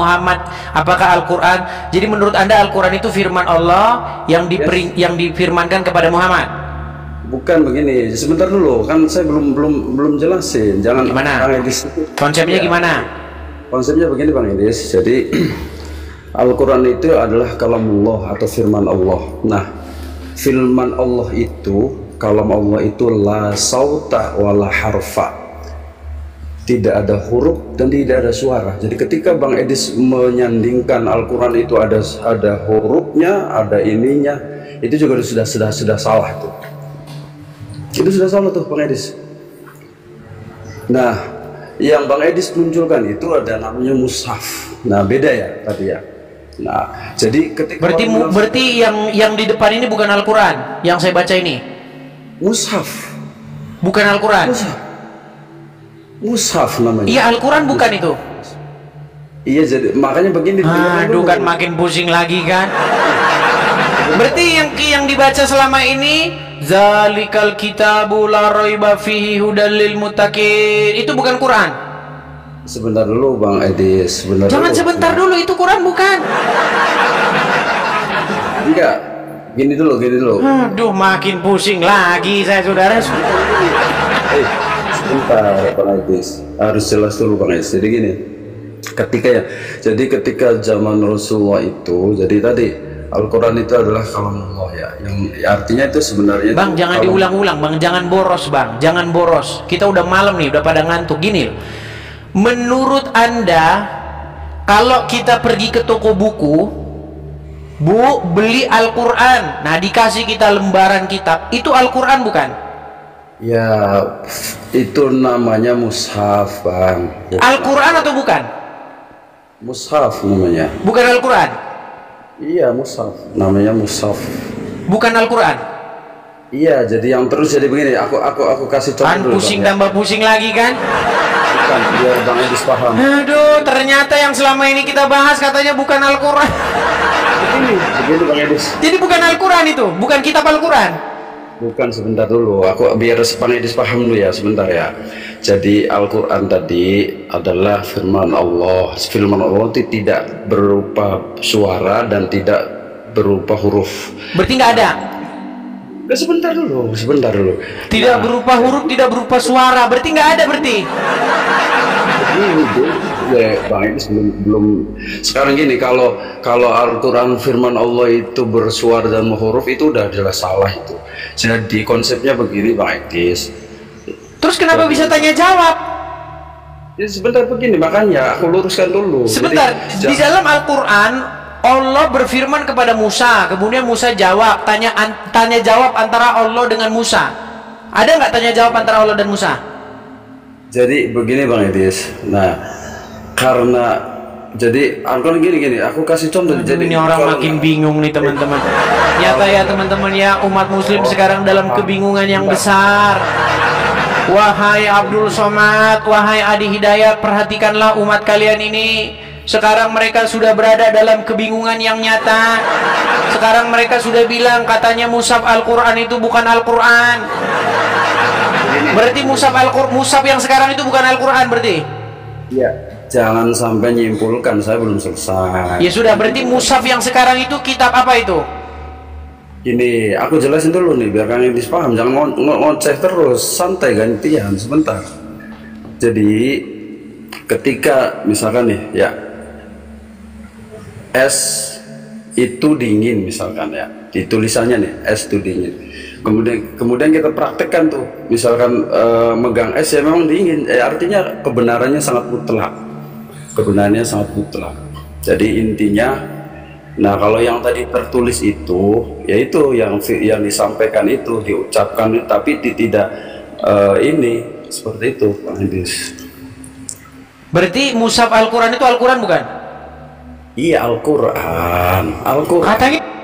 Al-Quran. Jadi menurut Anda Al-Quran itu firman Allah yang difirmankan kepada Muhammad. Bukan begini, sebentar dulu, kan saya belum jelasin. Jangan Gimana? Bang Edis. Konsepnya Ya. gimana? Konsepnya begini Bang Edis, jadi Al-Quran itu adalah kalamullah atau firman Allah. Nah, firman Allah itu, kalam Allah itu la sauta wala harfa, tidak ada huruf dan tidak ada suara. Jadi ketika Bang Edis menyandingkan Al-Quran itu ada hurufnya, ada ininya, itu juga sudah salah tuh. Itu sudah salah tuh Bang Edis. Nah, yang Bang Edis munculkan itu ada namanya mushaf. Nah, beda ya tadi ya. Nah, jadi ketika Berarti yang di depan ini bukan Al-Quran yang saya baca ini. mushaf, Bukan Al-Quran. mushaf namanya. Iya, Al-Quran bukan itu. Iya, jadi makanya begini. Aduh, kan makin pusing lagi kan. Berarti yang dibaca selama ini Zalikal kitabu la raiba fihi hudal lil muttaqin, itu bukan Quran. Sebentar dulu Bang Edis, Jangan sebentar dulu, itu Quran bukan. Enggak. Gini dulu. Aduh, makin pusing lagi saya, saudara. Sebentar Bang Edis. Harus jelas dulu Bang Edis. Jadi gini. Ketika zaman Rasulullah itu, jadi tadi Al-Quran itu adalah kalamullah ya, yang artinya itu sebenarnya Bang, jangan diulang-ulang, Bang, jangan boros, Bang, jangan boros. Kita udah malam nih, udah pada ngantuk. Gini loh, menurut Anda, kalau kita pergi ke toko buku, Bu, beli Al-Quran, nah dikasih kita lembaran kitab, itu Al-Quran bukan? ya, itu namanya mushaf Bang. Al-Quran atau bukan? Mushaf namanya. Bukan Al-Quran? Iya, mushaf. Namanya mushaf. Bukan Al-Quran? Iya, jadi yang terus jadi begini. Aku kasih contoh Kan dulu. pusing Bang, ya. tambah pusing lagi kan? Bukan, biar Bang Edis paham. Aduh, ternyata yang selama ini kita bahas katanya bukan Al-Quran. Begini Bang Edis. Jadi bukan Al-Quran itu, bukan kitab Al-Quran. Bukan, sebentar dulu. Aku biar Bang Edis paham dulu ya, sebentar ya. Jadi Al-Quran tadi adalah firman Allah. Firman Allah itu tidak berupa suara dan tidak berupa huruf. Berarti nggak ada. Sebentar dulu. Tidak berupa huruf, tidak berupa suara. Berarti nggak ada berarti. Ini ya, Bang Edis belum. Sekarang gini, kalau Al-Quran firman Allah itu bersuara dan huruf itu udah jelas salah itu. Jadi konsepnya begini Bang Edis. Terus kenapa bisa tanya jawab? Ya, sebentar begini, makanya aku luruskan dulu. Sebentar, Jadi, di dalam Al-Quran Allah berfirman kepada Musa, kemudian Musa jawab, tanya jawab antara Allah dengan Musa. Ada nggak tanya jawab antara Allah dan Musa? Jadi begini Bang Edis. Nah, karena jadi Al-Quran gini, aku kasih contoh. Jadi Ini orang makin bingung nih teman-teman. Nyata ya teman-teman ya, umat muslim sekarang dalam kebingungan yang besar. Wahai Abdul Somad, wahai Adi Hidayat, perhatikanlah umat kalian ini. Sekarang mereka sudah berada dalam kebingungan yang nyata. Sekarang mereka sudah bilang katanya mushaf Al-Quran itu bukan Al-Quran. Berarti mushaf yang sekarang itu bukan Al-Quran berarti? ya, jangan sampai nyimpulkan, saya belum selesai. Ya sudah, berarti mushaf yang sekarang itu kitab apa itu? Ini aku jelasin dulu nih biar Kang Edis paham, jangan ngoceh terus, santai gantian sebentar. Jadi ketika misalkan nih ya, es itu dingin misalkan ya, di tulisannya nih es itu dingin. Kemudian kita praktekkan tuh, misalkan megang es ya memang dingin, artinya kebenarannya sangat mutlak. Kebenarannya sangat mutlak. Jadi intinya, nah kalau yang tadi tertulis itu, yaitu yang disampaikan itu, diucapkan, tapi tidak ini seperti itu, Pak Idris. Berarti mushaf Al-Quran itu Al-Quran bukan? Iya, Al-Quran. Katanya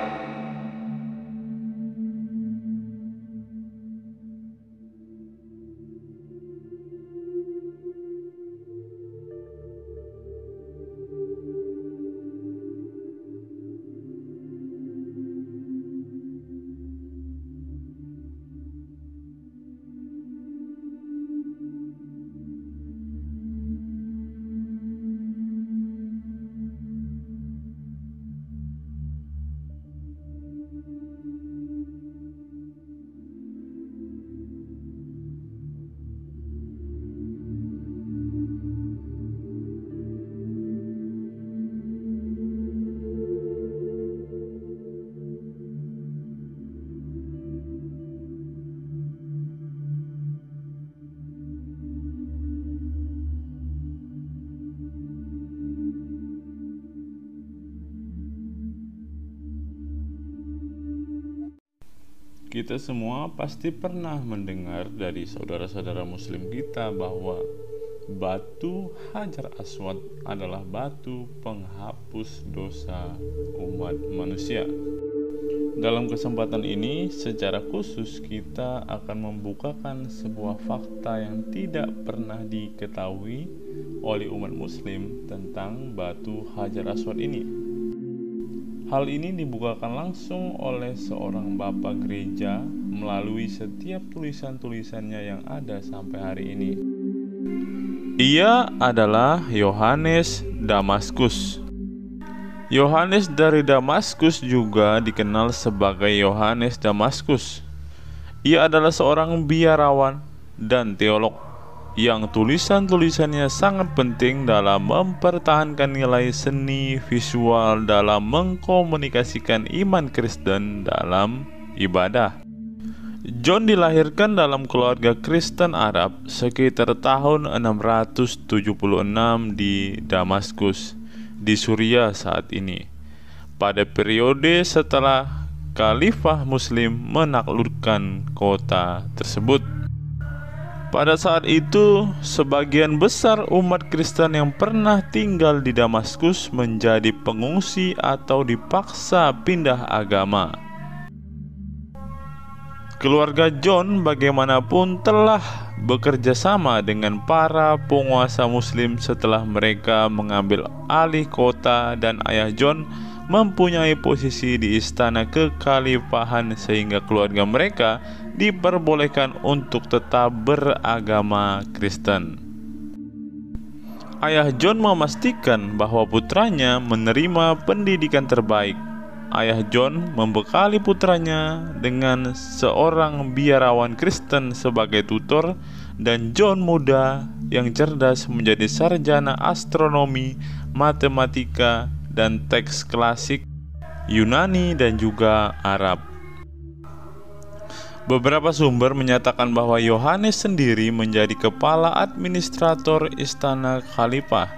kita semua pasti pernah mendengar dari saudara-saudara muslim kita bahwa batu Hajar Aswad adalah batu penghapus dosa umat manusia. Dalam kesempatan ini, secara khusus kita akan membukakan sebuah fakta yang tidak pernah diketahui oleh umat muslim tentang batu Hajar Aswad ini. Hal ini dibukakan langsung oleh seorang bapak gereja melalui setiap tulisan-tulisannya yang ada sampai hari ini. Ia adalah Yohanes Damaskus. Yohanes dari Damaskus juga dikenal sebagai Yohanes Damaskus. Ia adalah seorang biarawan dan teolog yang tulisan-tulisannya sangat penting dalam mempertahankan nilai seni visual dalam mengkomunikasikan iman Kristen dalam ibadah. John dilahirkan dalam keluarga Kristen Arab sekitar tahun 676 di Damaskus, di Suriah saat ini, pada periode setelah Khalifah Muslim menaklukkan kota tersebut. Pada saat itu, sebagian besar umat Kristen yang pernah tinggal di Damaskus menjadi pengungsi atau dipaksa pindah agama. Keluarga John bagaimanapun telah bekerja sama dengan para penguasa Muslim setelah mereka mengambil alih kota, dan ayah John mempunyai posisi di istana kekhalifahan sehingga keluarga mereka diperbolehkan untuk tetap beragama Kristen. Ayah John memastikan bahwa putranya menerima pendidikan terbaik. Ayah John membekali putranya dengan seorang biarawan Kristen sebagai tutor, dan John muda yang cerdas menjadi sarjana astronomi, matematika, dan teks klasik Yunani dan juga Arab. Beberapa sumber menyatakan bahwa Yohanes sendiri menjadi kepala administrator istana khalifah.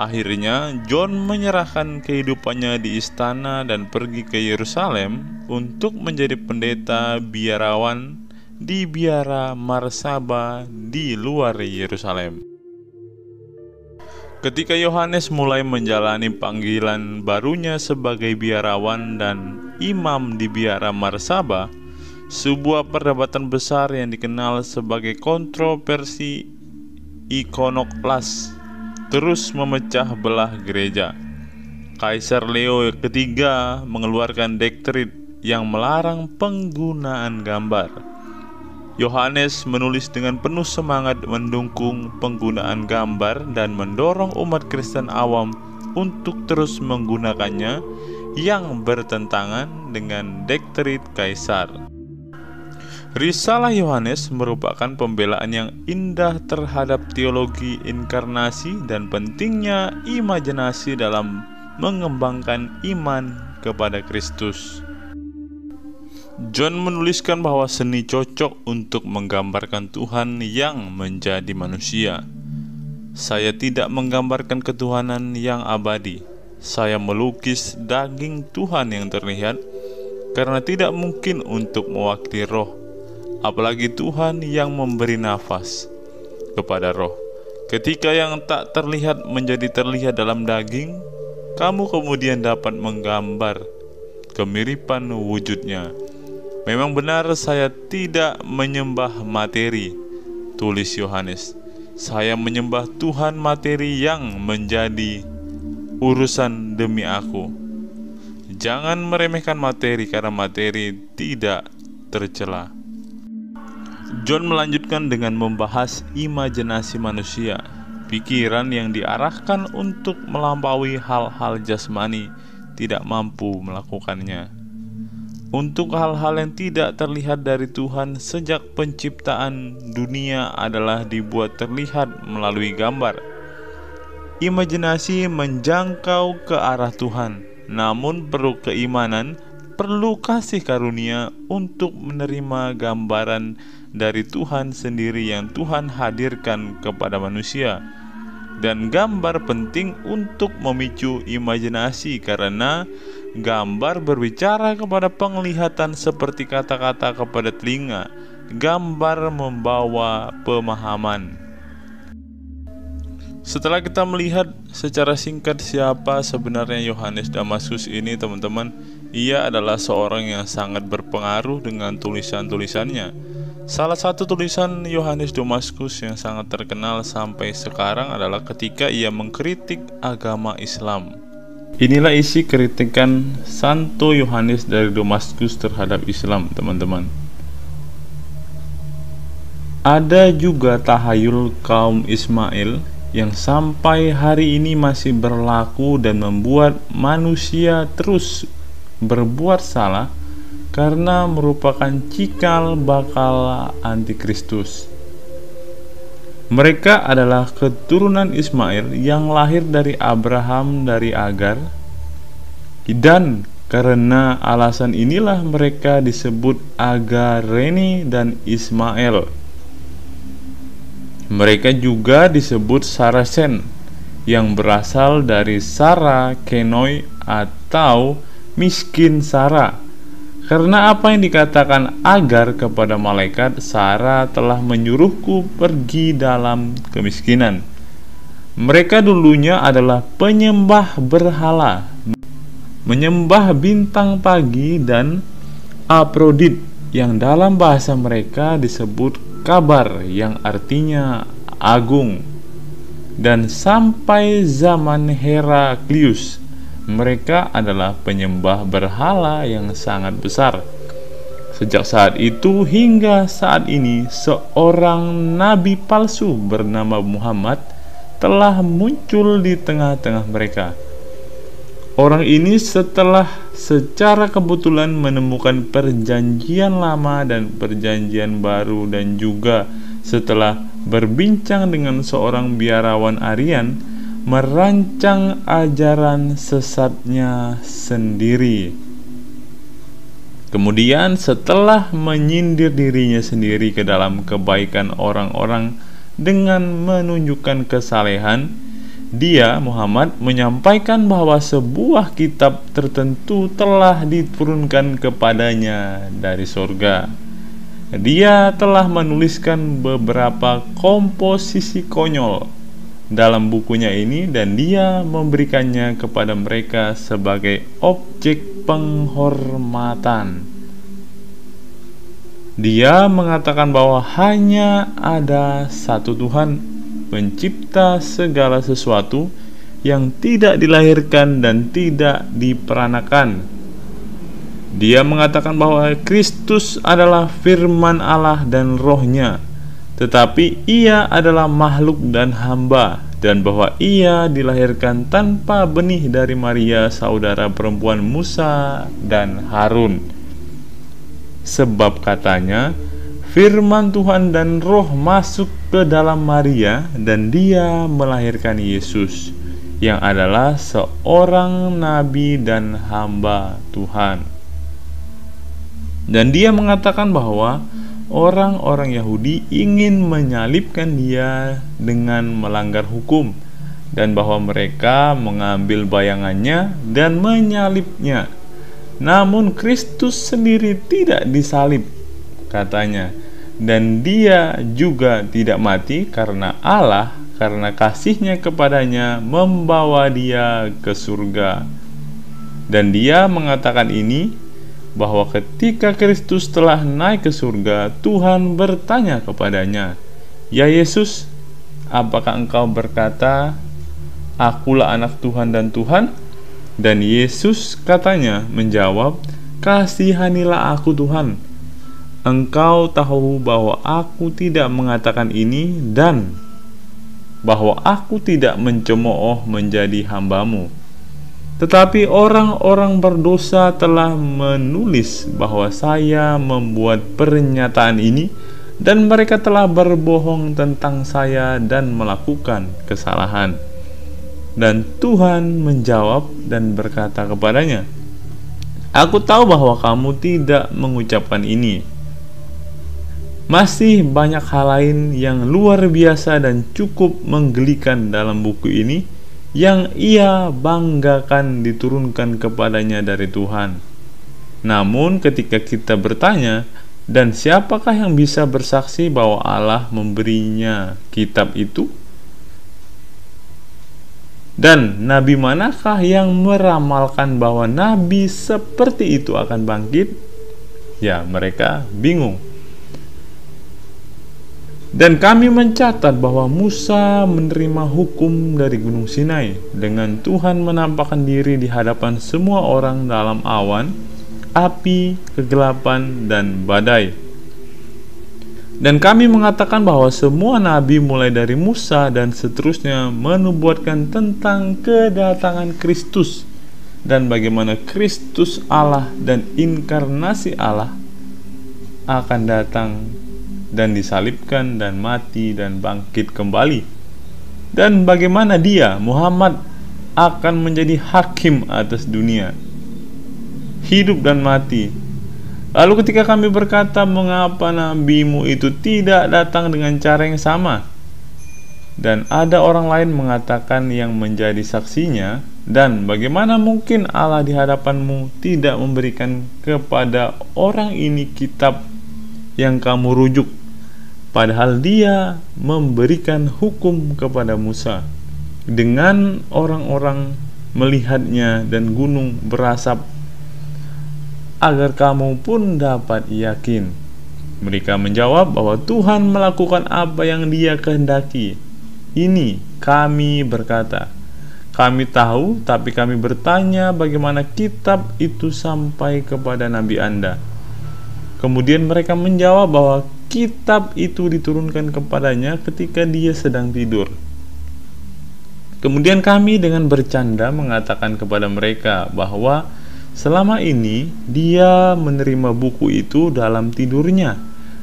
Akhirnya John menyerahkan kehidupannya di istana dan pergi ke Yerusalem untuk menjadi pendeta biarawan di biara Marsaba di luar Yerusalem. Ketika Yohanes mulai menjalani panggilan barunya sebagai biarawan dan imam di biara Marsaba, sebuah perdebatan besar yang dikenal sebagai kontroversi ikonoklas terus memecah belah gereja. Kaisar Leo III mengeluarkan dekret yang melarang penggunaan gambar. Yohanes menulis dengan penuh semangat mendukung penggunaan gambar dan mendorong umat Kristen awam untuk terus menggunakannya, yang bertentangan dengan dekret kaisar. Risalah Yohanes merupakan pembelaan yang indah terhadap teologi inkarnasi dan pentingnya imajinasi dalam mengembangkan iman kepada Kristus. John menuliskan bahwa seni cocok untuk menggambarkan Tuhan yang menjadi manusia. Saya tidak menggambarkan ketuhanan yang abadi. Saya melukis daging Tuhan yang terlihat, karena tidak mungkin untuk mewakili roh, apalagi Tuhan yang memberi nafas kepada roh. Ketika yang tak terlihat menjadi terlihat dalam daging, kamu kemudian dapat menggambar kemiripan wujudnya. Memang benar saya tidak menyembah materi, tulis Yohanes. Saya menyembah Tuhan materi yang menjadi urusan demi aku. Jangan meremehkan materi, karena materi tidak tercela. John melanjutkan dengan membahas imajinasi manusia, pikiran yang diarahkan untuk melampaui hal-hal jasmani tidak mampu melakukannya. Untuk hal-hal yang tidak terlihat dari Tuhan sejak penciptaan dunia adalah dibuat terlihat melalui gambar. Imajinasi menjangkau ke arah Tuhan, namun perlu keimanan, perlu kasih karunia untuk menerima gambaran dari Tuhan sendiri yang Tuhan hadirkan kepada manusia. Dan gambar penting untuk memicu imajinasi, karena gambar berbicara kepada penglihatan seperti kata-kata kepada telinga. Gambar membawa pemahaman. Setelah kita melihat secara singkat siapa sebenarnya Yohanes Damaskus ini, teman-teman, ia adalah seorang yang sangat berpengaruh dengan tulisan-tulisannya. Salah satu tulisan Yohanes Damaskus yang sangat terkenal sampai sekarang adalah ketika ia mengkritik agama Islam. Inilah isi kritikan Santo Yohanes dari Damaskus terhadap Islam, teman-teman. Ada juga tahayul kaum Ismail yang sampai hari ini masih berlaku dan membuat manusia terus berbuat salah, karena merupakan cikal bakal antikristus. Mereka adalah keturunan Ismail yang lahir dari Abraham dari Agar, dan karena alasan inilah mereka disebut Agareni dan Ismail. Mereka juga disebut Saracen, yang berasal dari Sara Kenoi atau miskin Sara. Karena apa yang dikatakan Agar kepada malaikat, Sara telah menyuruhku pergi dalam kemiskinan. Mereka dulunya adalah penyembah berhala, menyembah bintang pagi dan Aprodit, yang dalam bahasa mereka disebut kabar, yang artinya agung. Dan sampai zaman Heraklius, mereka adalah penyembah berhala yang sangat besar. Sejak saat itu hingga saat ini, seorang nabi palsu bernama Muhammad telah muncul di tengah-tengah mereka. Orang ini setelah secara kebetulan menemukan perjanjian lama dan perjanjian baru, dan juga setelah berbincang dengan seorang biarawan Aryan, merancang ajaran sesatnya sendiri. Kemudian setelah menyindir dirinya sendiri ke dalam kebaikan orang-orang dengan menunjukkan kesalehan, dia, Muhammad, menyampaikan bahwa sebuah kitab tertentu telah diturunkan kepadanya dari surga. Dia telah menuliskan beberapa komposisi konyol dalam bukunya ini, dan dia memberikannya kepada mereka sebagai objek penghormatan. Dia mengatakan bahwa hanya ada satu Tuhan, pencipta segala sesuatu, yang tidak dilahirkan dan tidak diperanakan. Dia mengatakan bahwa Kristus adalah firman Allah dan rohnya, tetapi ia adalah makhluk dan hamba, dan bahwa ia dilahirkan tanpa benih dari Maria, saudara perempuan Musa dan Harun. Sebab katanya, firman Tuhan dan roh masuk ke dalam Maria, dan dia melahirkan Yesus, yang adalah seorang nabi dan hamba Tuhan. Dan dia mengatakan bahwa orang-orang Yahudi ingin menyalibkan dia dengan melanggar hukum, dan bahwa mereka mengambil bayangannya dan menyalibnya. Namun Kristus sendiri tidak disalib, katanya, dan dia juga tidak mati karena Allah, karena kasihnya kepadanya membawa dia ke surga. Dan dia mengatakan ini, bahwa ketika Kristus telah naik ke surga, Tuhan bertanya kepadanya, "Ya Yesus, apakah engkau berkata, Akulah anak Tuhan dan Tuhan?" Dan Yesus katanya menjawab, "Kasihanilah aku Tuhan. Engkau tahu bahwa aku tidak mengatakan ini dan bahwa aku tidak mencemooh menjadi hambamu. Tetapi orang-orang berdosa telah menulis bahwa saya membuat pernyataan ini, dan mereka telah berbohong tentang saya dan melakukan kesalahan." Dan Tuhan menjawab dan berkata kepadanya, "Aku tahu bahwa kamu tidak mengucapkan ini. Masih banyak hal lain yang luar biasa dan cukup menggelikan dalam buku ini yang ia banggakan diturunkan kepadanya dari Tuhan. Namun ketika kita bertanya, dan siapakah yang bisa bersaksi bahwa Allah memberinya kitab itu? Dan nabi manakah yang meramalkan bahwa nabi seperti itu akan bangkit?" Ya, mereka bingung. Dan kami mencatat bahwa Musa menerima hukum dari Gunung Sinai dengan Tuhan menampakkan diri di hadapan semua orang dalam awan, api, kegelapan, dan badai. Dan kami mengatakan bahwa semua nabi mulai dari Musa dan seterusnya menubuatkan tentang kedatangan Kristus dan bagaimana Kristus Allah dan inkarnasi Allah akan datang dan disalibkan dan mati dan bangkit kembali, dan bagaimana dia, Muhammad, akan menjadi hakim atas dunia, hidup dan mati. Lalu ketika kami berkata, "Mengapa nabimu itu tidak datang dengan cara yang sama?" Dan ada orang lain mengatakan yang menjadi saksinya, "Dan bagaimana mungkin Allah di hadapanmu tidak memberikan kepada orang ini kitab yang kamu rujuk, padahal dia memberikan hukum kepada Musa." Dengan orang-orang melihatnya dan gunung berasap, agar kamu pun dapat yakin. Mereka menjawab bahwa Tuhan melakukan apa yang dia kehendaki. Ini kami berkata, "Kami tahu, tapi kami bertanya bagaimana kitab itu sampai kepada nabi Anda." Kemudian mereka menjawab bahwa kitab itu diturunkan kepadanya ketika dia sedang tidur. Kemudian kami dengan bercanda mengatakan kepada mereka bahwa selama ini dia menerima buku itu dalam tidurnya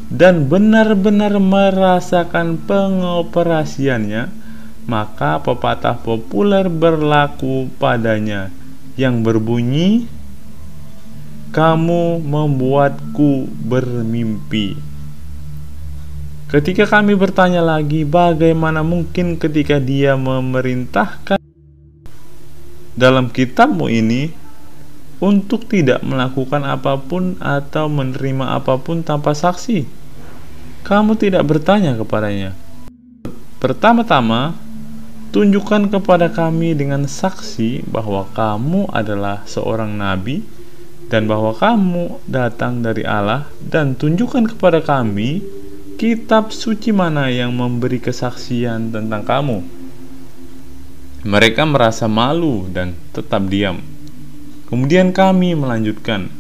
dan benar-benar merasakan pengoperasiannya. Maka pepatah populer berlaku padanya yang berbunyi, "Kamu membuatku bermimpi." Ketika kami bertanya lagi, bagaimana mungkin ketika dia memerintahkan dalam kitabmu ini untuk tidak melakukan apapun atau menerima apapun tanpa saksi? Kamu tidak bertanya kepadanya. Pertama-tama, tunjukkan kepada kami dengan saksi bahwa kamu adalah seorang nabi dan bahwa kamu datang dari Allah, dan tunjukkan kepada kami kitab suci mana yang memberi kesaksian tentang kamu. Mereka merasa malu dan tetap diam. Kemudian kami melanjutkan,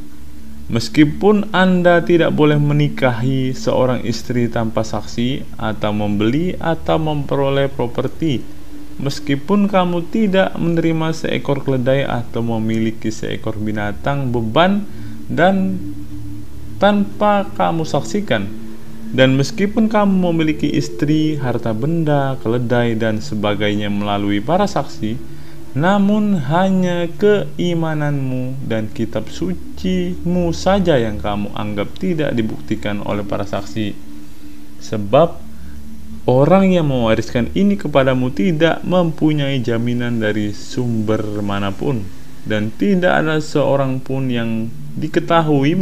"Meskipun Anda tidak boleh menikahi seorang istri tanpa saksi, atau membeli atau memperoleh properti, meskipun kamu tidak menerima seekor keledai atau memiliki seekor binatang beban dan tanpa kamu saksikan, dan meskipun kamu memiliki istri, harta benda, keledai, dan sebagainya melalui para saksi, namun hanya keimananmu dan kitab sucimu saja yang kamu anggap tidak dibuktikan oleh para saksi. Sebab orang yang mewariskan ini kepadamu tidak mempunyai jaminan dari sumber manapun, dan tidak ada seorang pun yang diketahui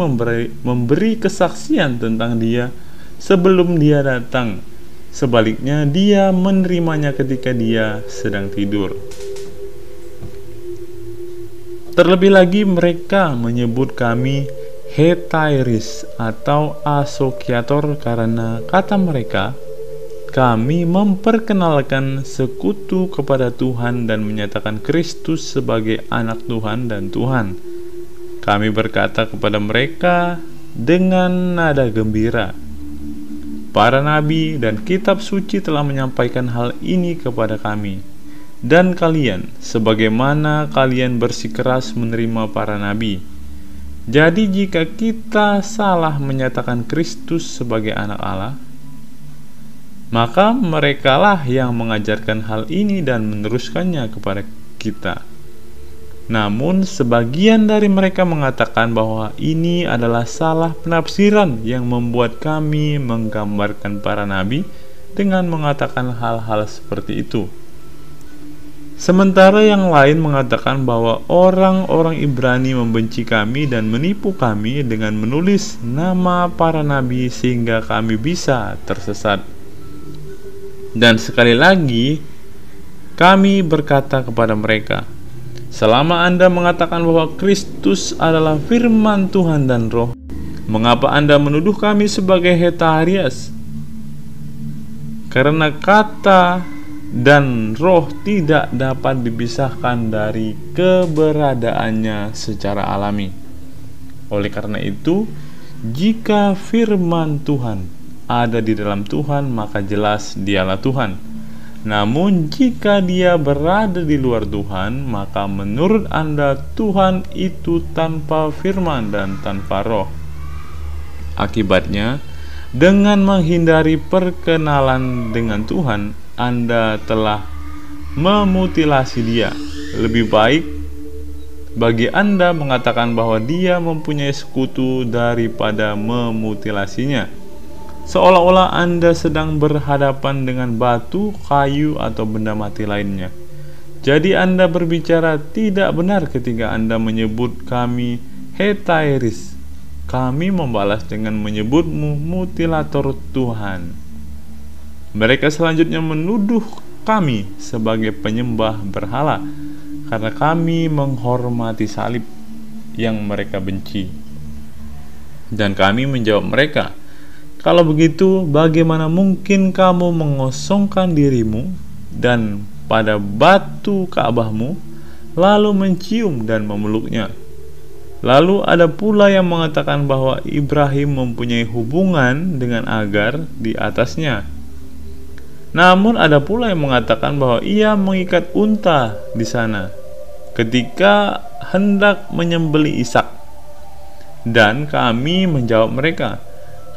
memberi kesaksian tentang dia sebelum dia datang. Sebaliknya, dia menerimanya ketika dia sedang tidur. Terlebih lagi, mereka menyebut kami hetairis atau asokiator karena kata mereka, kami memperkenalkan sekutu kepada Tuhan dan menyatakan Kristus sebagai anak Tuhan dan Tuhan. Kami berkata kepada mereka dengan nada gembira, para nabi dan kitab suci telah menyampaikan hal ini kepada kami, dan kalian, sebagaimana kalian bersikeras menerima para nabi. Jadi jika kita salah menyatakan Kristus sebagai anak Allah, maka merekalah yang mengajarkan hal ini dan meneruskannya kepada kita. Namun sebagian dari mereka mengatakan bahwa ini adalah salah penafsiran yang membuat kami menggambarkan para nabi dengan mengatakan hal-hal seperti itu. Sementara yang lain mengatakan bahwa orang-orang Ibrani membenci kami dan menipu kami dengan menulis nama para nabi sehingga kami bisa tersesat. Dan sekali lagi kami berkata kepada mereka, selama Anda mengatakan bahwa Kristus adalah firman Tuhan dan roh, mengapa Anda menuduh kami sebagai hetarias? Karena kata dan roh tidak dapat dipisahkan dari keberadaannya secara alami. Oleh karena itu, jika firman Tuhan ada di dalam Tuhan, maka jelas dialah Tuhan. Namun jika dia berada di luar Tuhan, maka menurut Anda Tuhan itu tanpa firman dan tanpa roh. Akibatnya, dengan menghindari perkenalan dengan Tuhan, Anda telah memutilasi dia. Lebih baik bagi Anda mengatakan bahwa dia mempunyai sekutu daripada memutilasinya. Seolah-olah Anda sedang berhadapan dengan batu, kayu, atau benda mati lainnya. Jadi Anda berbicara tidak benar ketika Anda menyebut kami hetairis. Kami membalas dengan menyebutmu mutilator Tuhan. Mereka selanjutnya menuduh kami sebagai penyembah berhala karena kami menghormati salib yang mereka benci. Dan kami menjawab mereka, kalau begitu, bagaimana mungkin kamu mengosongkan dirimu dan pada batu Ka'bahmu, lalu mencium dan memeluknya? Lalu ada pula yang mengatakan bahwa Ibrahim mempunyai hubungan dengan Agar di atasnya. Namun ada pula yang mengatakan bahwa ia mengikat unta di sana ketika hendak menyembelih Ishak. Dan kami menjawab mereka,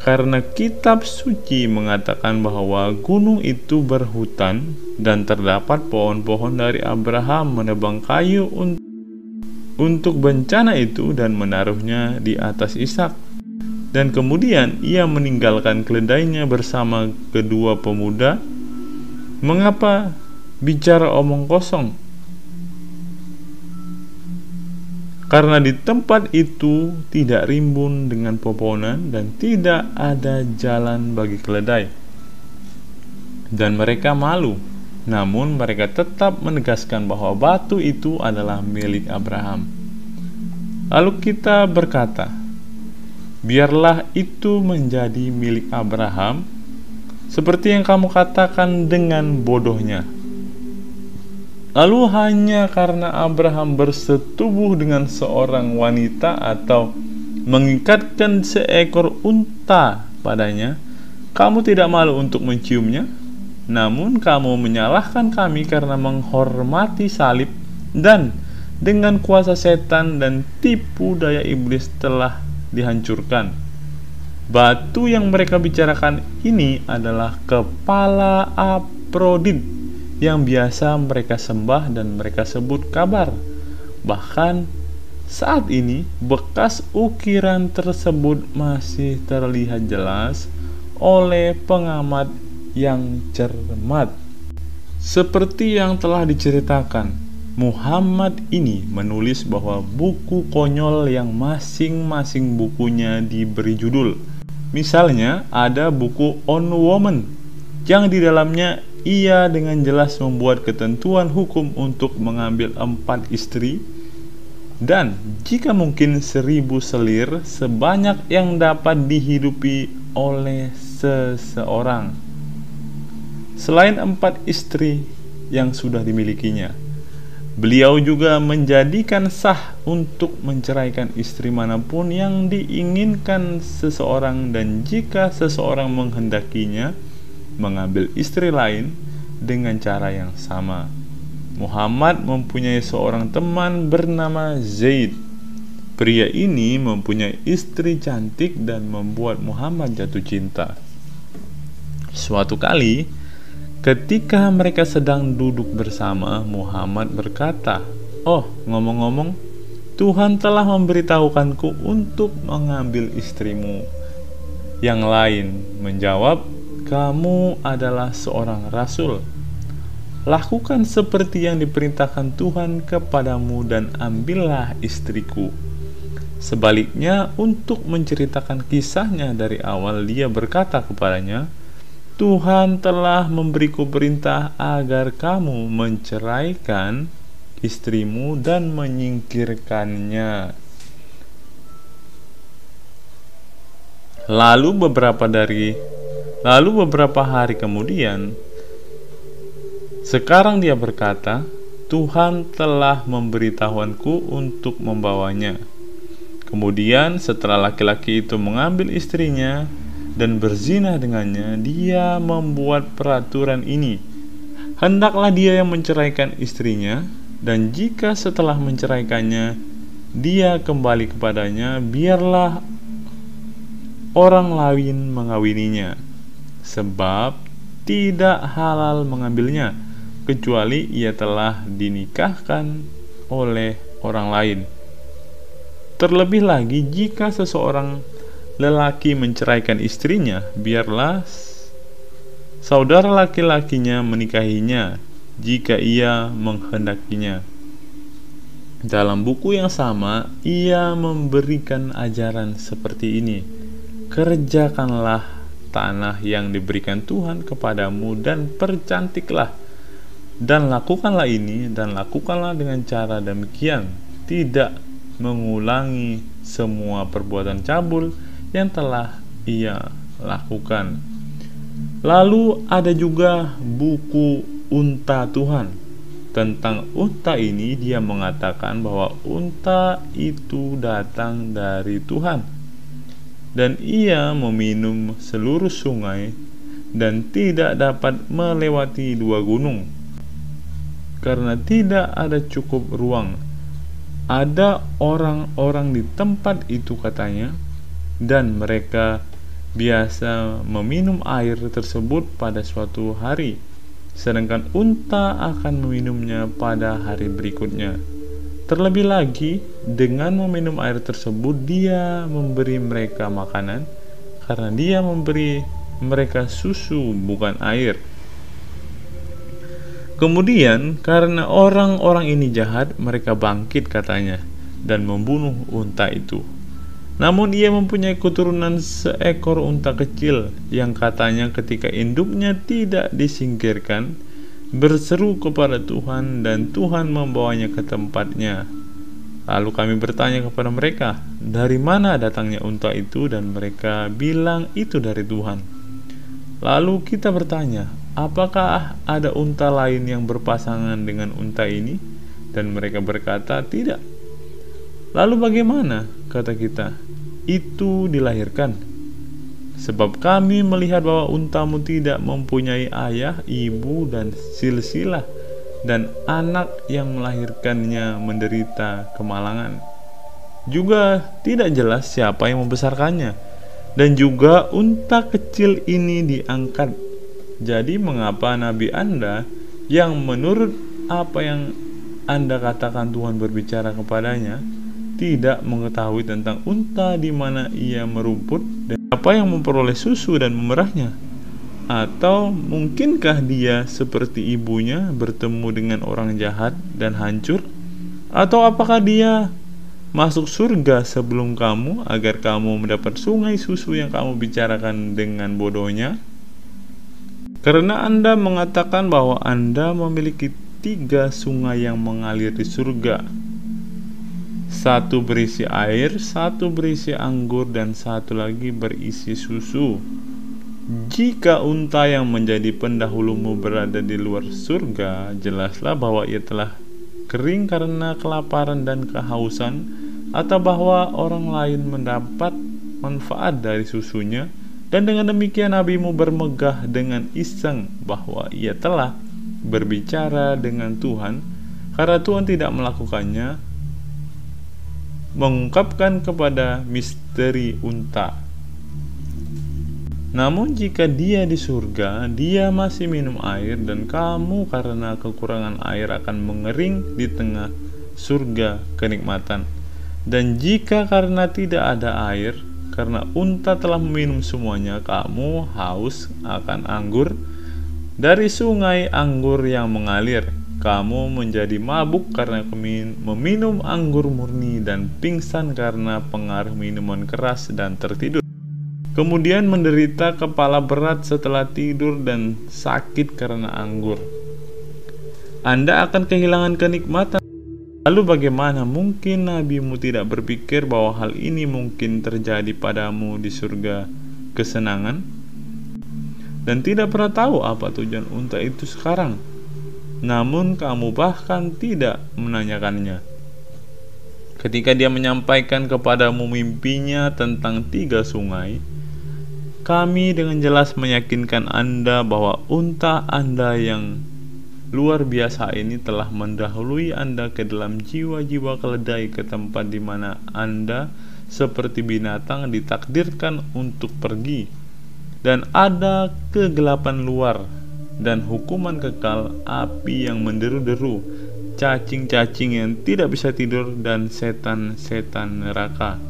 karena kitab suci mengatakan bahwa gunung itu berhutan dan terdapat pohon-pohon dari Abraham menebang kayu untuk bencana itu dan menaruhnya di atas Ishak. Dan kemudian ia meninggalkan keledainya bersama kedua pemuda. Mengapa bicara omong kosong? Karena di tempat itu tidak rimbun dengan pepohonan dan tidak ada jalan bagi keledai. Dan mereka malu, namun mereka tetap menegaskan bahwa batu itu adalah milik Abraham. Lalu kita berkata, biarlah itu menjadi milik Abraham, seperti yang kamu katakan dengan bodohnya. Lalu hanya karena Abraham bersetubuh dengan seorang wanita atau mengikatkan seekor unta padanya, kamu tidak malu untuk menciumnya? Namun kamu menyalahkan kami karena menghormati salib, dan dengan kuasa setan dan tipu daya iblis telah dihancurkan. Batu yang mereka bicarakan ini adalah kepala Afrodit yang biasa mereka sembah dan mereka sebut kabar. Bahkan saat ini bekas ukiran tersebut masih terlihat jelas oleh pengamat yang cermat. Seperti yang telah diceritakan, Muhammad ini menulis bahwa buku konyol yang masing-masing bukunya diberi judul. Misalnya ada buku On Woman yang di dalamnya ia dengan jelas membuat ketentuan hukum untuk mengambil 4 istri dan jika mungkin 1000 selir sebanyak yang dapat dihidupi oleh seseorang selain 4 istri yang sudah dimilikinya. Beliau juga menjadikan sah untuk menceraikan istri manapun yang diinginkan seseorang dan jika seseorang menghendakinya mengambil istri lain dengan cara yang sama. Muhammad mempunyai seorang teman bernama Zaid. Pria ini mempunyai istri cantik dan membuat Muhammad jatuh cinta. Suatu kali, ketika mereka sedang duduk bersama, Muhammad berkata, "Oh, ngomong-ngomong, Tuhan telah memberitahukanku untuk mengambil istrimu." Yang lain menjawab, "Kamu adalah seorang rasul. Lakukan seperti yang diperintahkan Tuhan kepadamu dan ambillah istriku." Sebaliknya, untuk menceritakan kisahnya dari awal, dia berkata kepadanya, "Tuhan telah memberiku perintah agar kamu menceraikan istrimu dan menyingkirkannya." Lalu beberapa hari kemudian, sekarang dia berkata, "Tuhan telah memberitahuanku untuk membawanya." Kemudian setelah laki-laki itu mengambil istrinya dan berzina dengannya, dia membuat peraturan ini, "Hendaklah dia yang menceraikan istrinya, dan jika setelah menceraikannya dia kembali kepadanya, biarlah orang lain mengawininya, sebab tidak halal mengambilnya kecuali ia telah dinikahkan oleh orang lain. Terlebih lagi jika seseorang lelaki menceraikan istrinya, biarlah saudara laki-lakinya menikahinya jika ia menghendakinya." Dalam buku yang sama, ia memberikan ajaran seperti ini, "Kerjakanlah tanah yang diberikan Tuhan kepadamu dan percantiklah, dan lakukanlah ini dan lakukanlah dengan cara demikian, tidak mengulangi semua perbuatan cabul yang telah ia lakukan." Lalu ada juga buku Unta Tuhan. Tentang unta ini dia mengatakan bahwa unta itu datang dari Tuhan dan ia meminum seluruh sungai dan tidak dapat melewati 2 gunung karena tidak ada cukup ruang. Ada orang-orang di tempat itu katanya, dan mereka biasa meminum air tersebut pada suatu hari, sedangkan unta akan meminumnya pada hari berikutnya. Terlebih lagi, dengan meminum air tersebut dia memberi mereka makanan, karena dia memberi mereka susu bukan air. Kemudian karena orang-orang ini jahat, mereka bangkit katanya dan membunuh unta itu. Namun ia mempunyai keturunan seekor unta kecil yang katanya ketika induknya tidak disingkirkan, berseru kepada Tuhan dan Tuhan membawanya ke tempatnya. Lalu kami bertanya kepada mereka, "Dari mana datangnya unta itu?" Dan mereka bilang, "Itu dari Tuhan." Lalu kita bertanya, "Apakah ada unta lain yang berpasangan dengan unta ini?" Dan mereka berkata, "Tidak." "Lalu bagaimana?" kata kita, "Itu dilahirkan. Sebab kami melihat bahwa untamu tidak mempunyai ayah, ibu, dan silsilah, dan anak yang melahirkannya menderita kemalangan. Juga tidak jelas siapa yang membesarkannya, dan juga unta kecil ini diangkat. Jadi mengapa Nabi Anda yang menurut apa yang Anda katakan Tuhan berbicara kepadanya, tidak mengetahui tentang unta di mana ia merumput dan apa yang memperoleh susu dan memerahnya? Atau mungkinkah dia seperti ibunya bertemu dengan orang jahat dan hancur? Atau apakah dia masuk surga sebelum kamu agar kamu mendapat sungai susu yang kamu bicarakan dengan bodohnya? Karena Anda mengatakan bahwa Anda memiliki 3 sungai yang mengalir di surga, 1 berisi air, 1 berisi anggur, dan 1 lagi berisi susu. Jika unta yang menjadi pendahulumu berada di luar surga, jelaslah bahwa ia telah kering karena kelaparan dan kehausan, atau bahwa orang lain mendapat manfaat dari susunya, dan dengan demikian nabimu bermegah dengan iseng bahwa ia telah berbicara dengan Tuhan, karena Tuhan tidak melakukannya, mengungkapkan kepada misteri unta. Namun jika dia di surga, dia masih minum air, dan kamu karena kekurangan air akan mengering di tengah surga kenikmatan. Dan jika karena tidak ada air, karena unta telah meminum semuanya, kamu haus akan anggur dari sungai anggur yang mengalir, kamu menjadi mabuk karena meminum anggur murni, dan pingsan karena pengaruh minuman keras dan tertidur. Kemudian menderita kepala berat setelah tidur dan sakit karena anggur. Anda akan kehilangan kenikmatan. Lalu bagaimana mungkin nabimu tidak berpikir bahwa hal ini mungkin terjadi padamu di surga kesenangan? Dan tidak pernah tahu apa tujuan unta itu sekarang. Namun kamu bahkan tidak menanyakannya. Ketika dia menyampaikan kepadamu mimpinya tentang 3 sungai, kami dengan jelas meyakinkan Anda bahwa unta Anda yang luar biasa ini telah mendahului Anda ke dalam jiwa-jiwa keledai ke tempat di mana Anda seperti binatang ditakdirkan untuk pergi. Dan ada kegelapan luar dan hukuman kekal, api yang menderu-deru, cacing-cacing yang tidak bisa tidur, dan setan-setan neraka.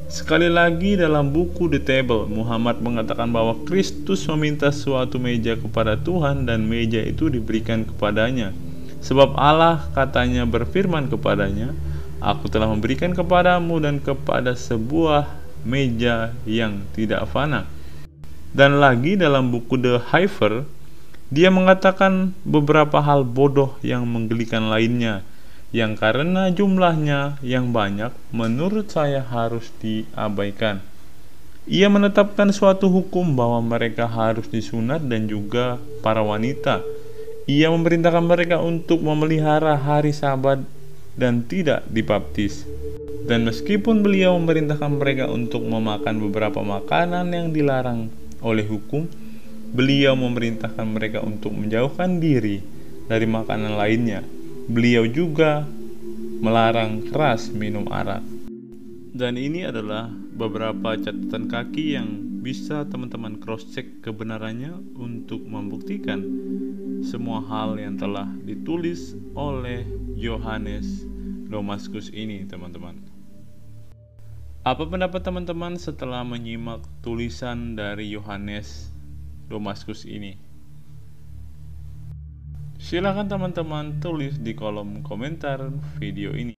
Sekali lagi dalam buku The Table, Muhammad mengatakan bahwa Kristus meminta suatu meja kepada Tuhan dan meja itu diberikan kepadanya. Sebab Allah katanya berfirman kepadanya, Aku telah memberikan kepadamu dan kepada sebuah meja yang tidak fana. Dan lagi dalam buku The Heifer, dia mengatakan beberapa hal bodoh yang menggelikan lainnya, yang karena jumlahnya yang banyak, menurut saya harus diabaikan. Ia menetapkan suatu hukum bahwa mereka harus disunat dan juga para wanita. Ia memerintahkan mereka untuk memelihara hari Sabat dan tidak dibaptis. Dan meskipun beliau memerintahkan mereka untuk memakan beberapa makanan yang dilarang oleh hukum, beliau memerintahkan mereka untuk menjauhkan diri dari makanan lainnya. Beliau juga melarang keras minum arak. Dan ini adalah beberapa catatan kaki yang bisa teman-teman cross-check kebenarannya untuk membuktikan semua hal yang telah ditulis oleh Yohanes Damaskus ini, teman-teman. Apa pendapat teman-teman setelah menyimak tulisan dari Yohanes Damaskus ini? Silakan teman-teman tulis di kolom komentar video ini.